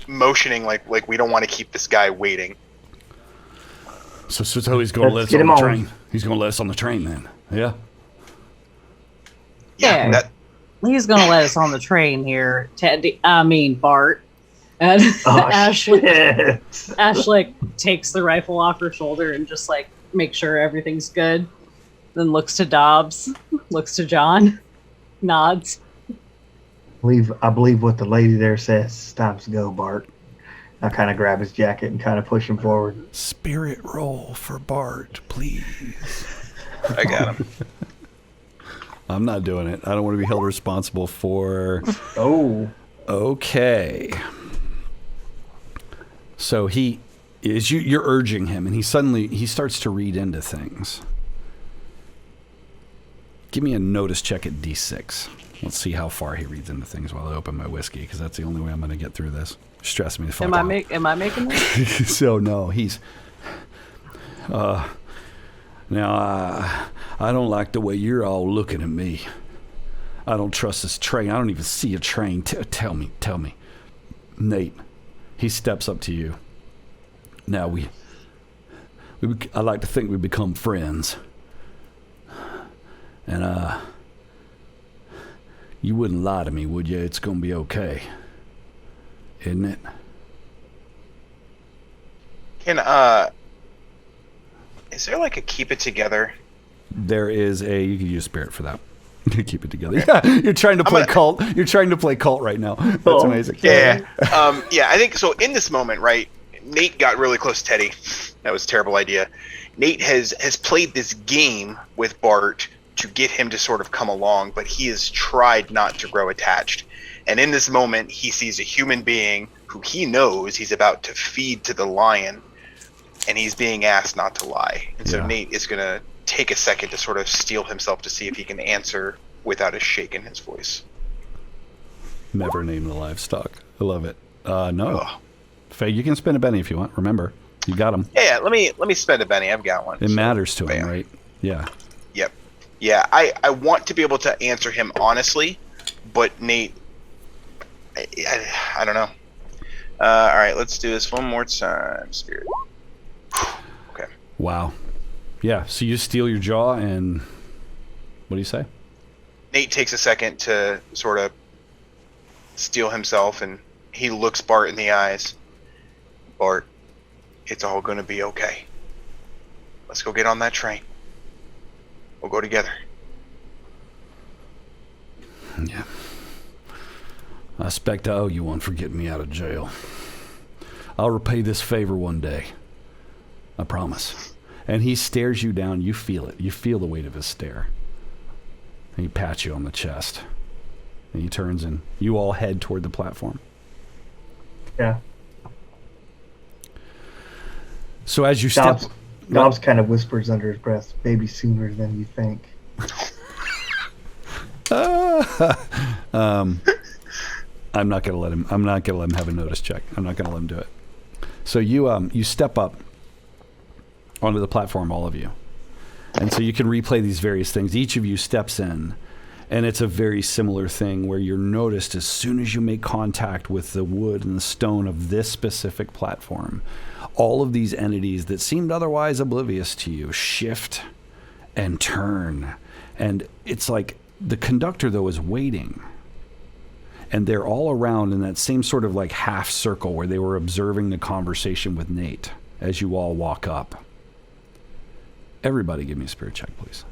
motioning like we don't want to keep this guy waiting. So he's going to let us on the train. He's going to let us on the train then. Yeah. Yeah, he's gonna let us on the train here, Bart. And Ash like takes the rifle off her shoulder and just like makes sure everything's good. Then looks to Dobbs, looks to John, nods. I believe what the lady there says. It's time to go, Bart. I kind of grab his jacket and kind of push him forward. Spirit roll for Bart, please. I got him. I'm not doing it. I don't want to be held responsible for... Oh. Okay. So you're urging him, and he starts to read into things. Give me a notice check at D6. Let's see how far he reads into things while I open my whiskey, because that's the only way I'm going to get through this. Stress me the fuck out. Am I making this? So, no, he's... Now, I don't like the way you're all looking at me. I don't trust this train. I don't even see a train. Tell me. Nate, he steps up to you. Now, I like to think we become friends. And, you wouldn't lie to me, would you? It's going to be okay. Isn't it? Is there like a keep it together? There is you can use spirit for that. Keep it together. Yeah, you're trying to play cult. You're trying to play cult right now. That's amazing. Yeah. I think so. In this moment, right, Nate got really close to Teddy. That was a terrible idea. Nate has played this game with Bart to get him to sort of come along, but he has tried not to grow attached. And in this moment, he sees a human being who he knows he's about to feed to the lion, and he's being asked not to lie. And so Nate is going to take a second to sort of steel himself to see if he can answer without a shake in his voice. Never name the livestock. I love it. No. Faye, you can spend a Benny if you want. Remember, you got him. Yeah, let me spend a Benny. I've got one. It matters to him, right? Yeah. Yep. Yeah, I want to be able to answer him honestly, but Nate, I don't know. All right, let's do this one more time, Spirit. Okay. Wow. Yeah, so you steal your jaw and what do you say? Nate takes a second to sort of steel himself, and he looks Bart in the eyes. Bart, it's all going to be okay. Let's go get on that train. We'll go together. Yeah. I expect I owe you one for getting me out of jail. I'll repay this favor one day. I promise. And he stares you down. You feel it. You feel the weight of his stare. And he pats you on the chest. And he turns and you all head toward the platform. Yeah. So as you step... Dobbs kind of whispers under his breath, maybe sooner than you think. I'm not gonna let him have a notice check. I'm not gonna let him do it. So you step up onto the platform, all of you. And so you can replay these various things. Each of you steps in, and it's a very similar thing where you're noticed as soon as you make contact with the wood and the stone of this specific platform. All of these entities that seemed otherwise oblivious to you shift and turn. And it's like the conductor, though, is waiting. And they're all around in that same sort of like half circle where they were observing the conversation with Nate as you all walk up. Everybody give me a spirit check, please.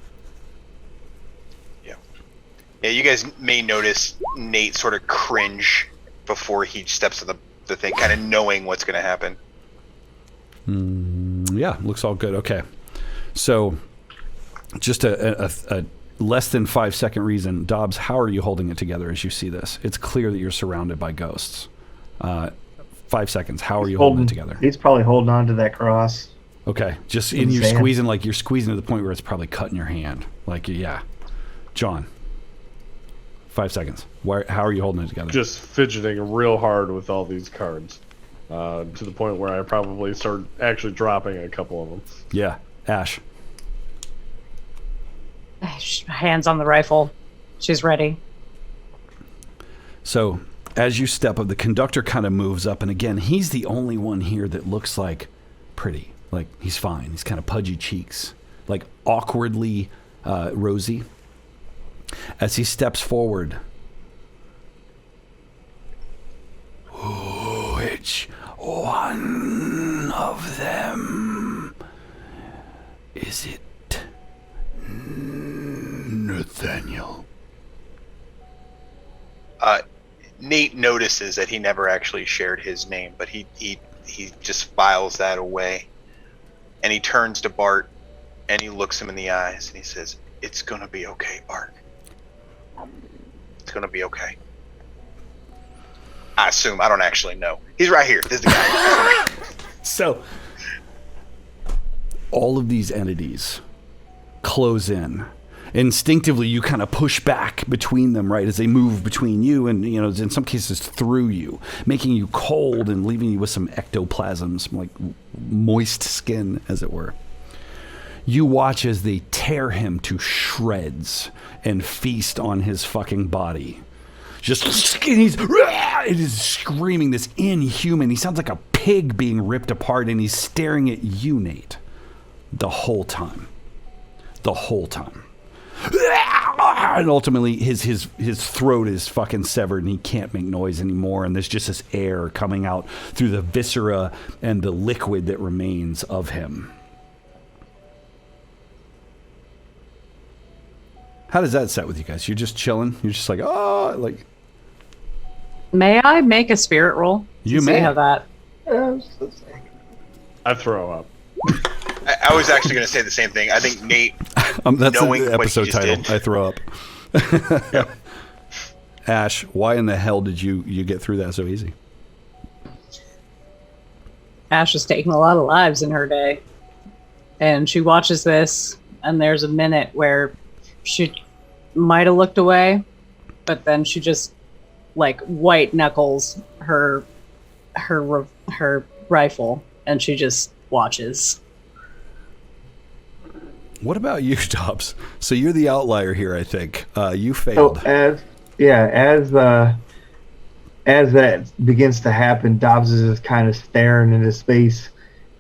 Yeah, you guys may notice Nate sort of cringe before he steps to the thing, kind of knowing what's going to happen. Yeah, looks all good. Okay. So just a less than 5 second reason. Dobbs, how are you holding it together as you see this? It's clear that you're surrounded by ghosts. 5 seconds. How are you holding it together? He's probably holding on to that cross. Okay. Just and you're squeezing to the point where it's probably cutting your hand. Like, yeah. John, 5 seconds. How are you holding it together? Just fidgeting real hard with all these cards. To the point where I probably start actually dropping a couple of them. Yeah. Ash. Hands on the rifle. She's ready. So as you step up, the conductor kind of moves up. And again, he's the only one here that looks like pretty. Like he's fine. He's kind of pudgy cheeks. Like awkwardly rosy. As he steps forward. Which one of them is it, Nathaniel? Nate notices that he never actually shared his name, but he just files that away. And he turns to Bart and he looks him in the eyes and he says, "It's gonna be okay, Bart. It's gonna be okay." I assume. I don't actually know. He's right here. This is the guy. So, all of these entities close in. Instinctively, you kind of push back between them, right, as they move between you and, you know, in some cases through you, making you cold and leaving you with some ectoplasm, some like moist skin, as it were. You watch as they tear him to shreds and feast on his fucking body. Just, and it is screaming this inhuman. He sounds like a pig being ripped apart, and he's staring at you, Nate, the whole time. The whole time. And ultimately, his throat is fucking severed, and he can't make noise anymore. And there's just this air coming out through the viscera and the liquid that remains of him. How does that set with you guys? You're just chilling. You're just like, oh, like. May I make a spirit roll? You See may. how that. I throw up. I was actually going to say the same thing. I think Nate, that's knowing the what episode he just title. did. I throw up. Yep. Ash, why in the hell did you get through that so easy? Ash has taken a lot of lives in her day. And she watches this, and there's a minute where she might have looked away, but then she just, like, white knuckles her rifle, and she just watches. What about you, Dobbs? So you're the outlier here, I think. You failed. So as that begins to happen, Dobbs is just kind of staring into space,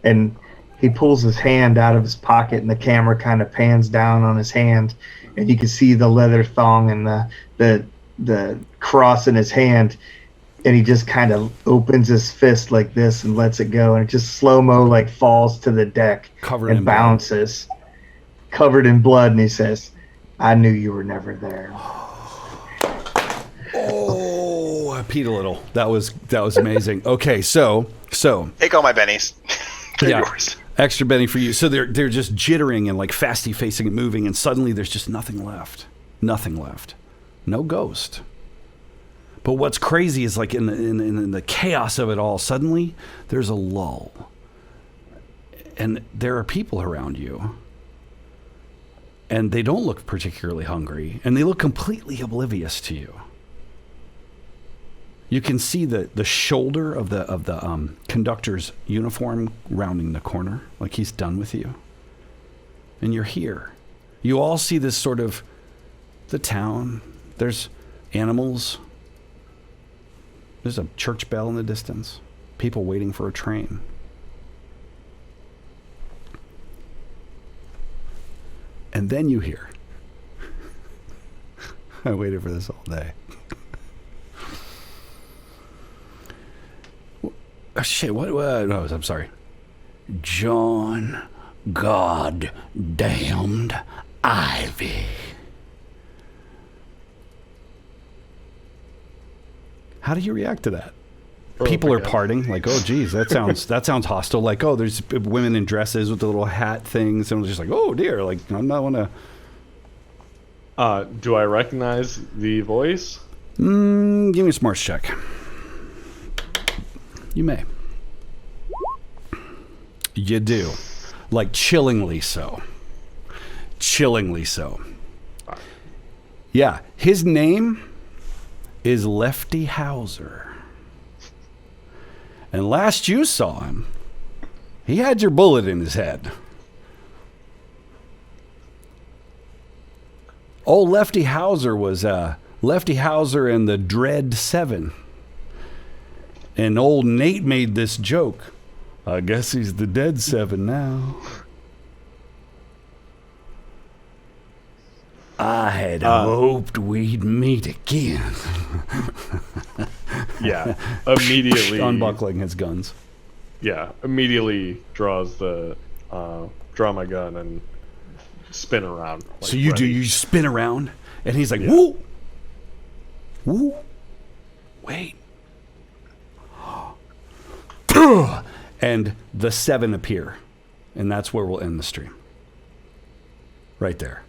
and he pulls his hand out of his pocket, and the camera kind of pans down on his hand, and you can see the leather thong and the cross in his hand, and he just kind of opens his fist like this and lets it go, and it just slow-mo like falls to the deck Covered and in blood. bounces, covered in blood, and he says, "I knew you were never there." Oh, I peed a little. That was amazing. Okay, so Take all my bennies. They're yeah, yours. extra Benny for you. So they're just jittering and like fasty facing and moving, and suddenly there's just nothing left. Nothing left. No ghost. But what's crazy is like in the chaos of it all, suddenly there's a lull. And there are people around you. And they don't look particularly hungry. And they look completely oblivious to you. You can see the shoulder of the conductor's uniform rounding the corner. Like he's done with you. And you're here. You all see this sort of the town. There's animals. There's a church bell in the distance. People waiting for a train. And then you hear. I waited for this all day. Oh, shit, what? No, I'm sorry. John God damned Ivy. How do you react to that? People are parting, like, oh, geez, that sounds hostile. Like, oh, there's women in dresses with the little hat things, and just like, oh dear, like I'm not want to. Do I recognize the voice? Give me a smarts check. You may. You do, like chillingly so. Chillingly so. Yeah, his name is Lefty Hauser. And last you saw him, he had your bullet in his head. Old Lefty Hauser was Lefty Hauser and the Dread Seven. And old Nate made this joke. I guess he's the Dead Seven now. I had hoped we'd meet again. Yeah, immediately unbuckling his guns. Yeah, immediately draw my gun and spin around. Like so you spin around, and he's like, woo, woo, wait. And the seven appear, and that's where we'll end the stream. Right there.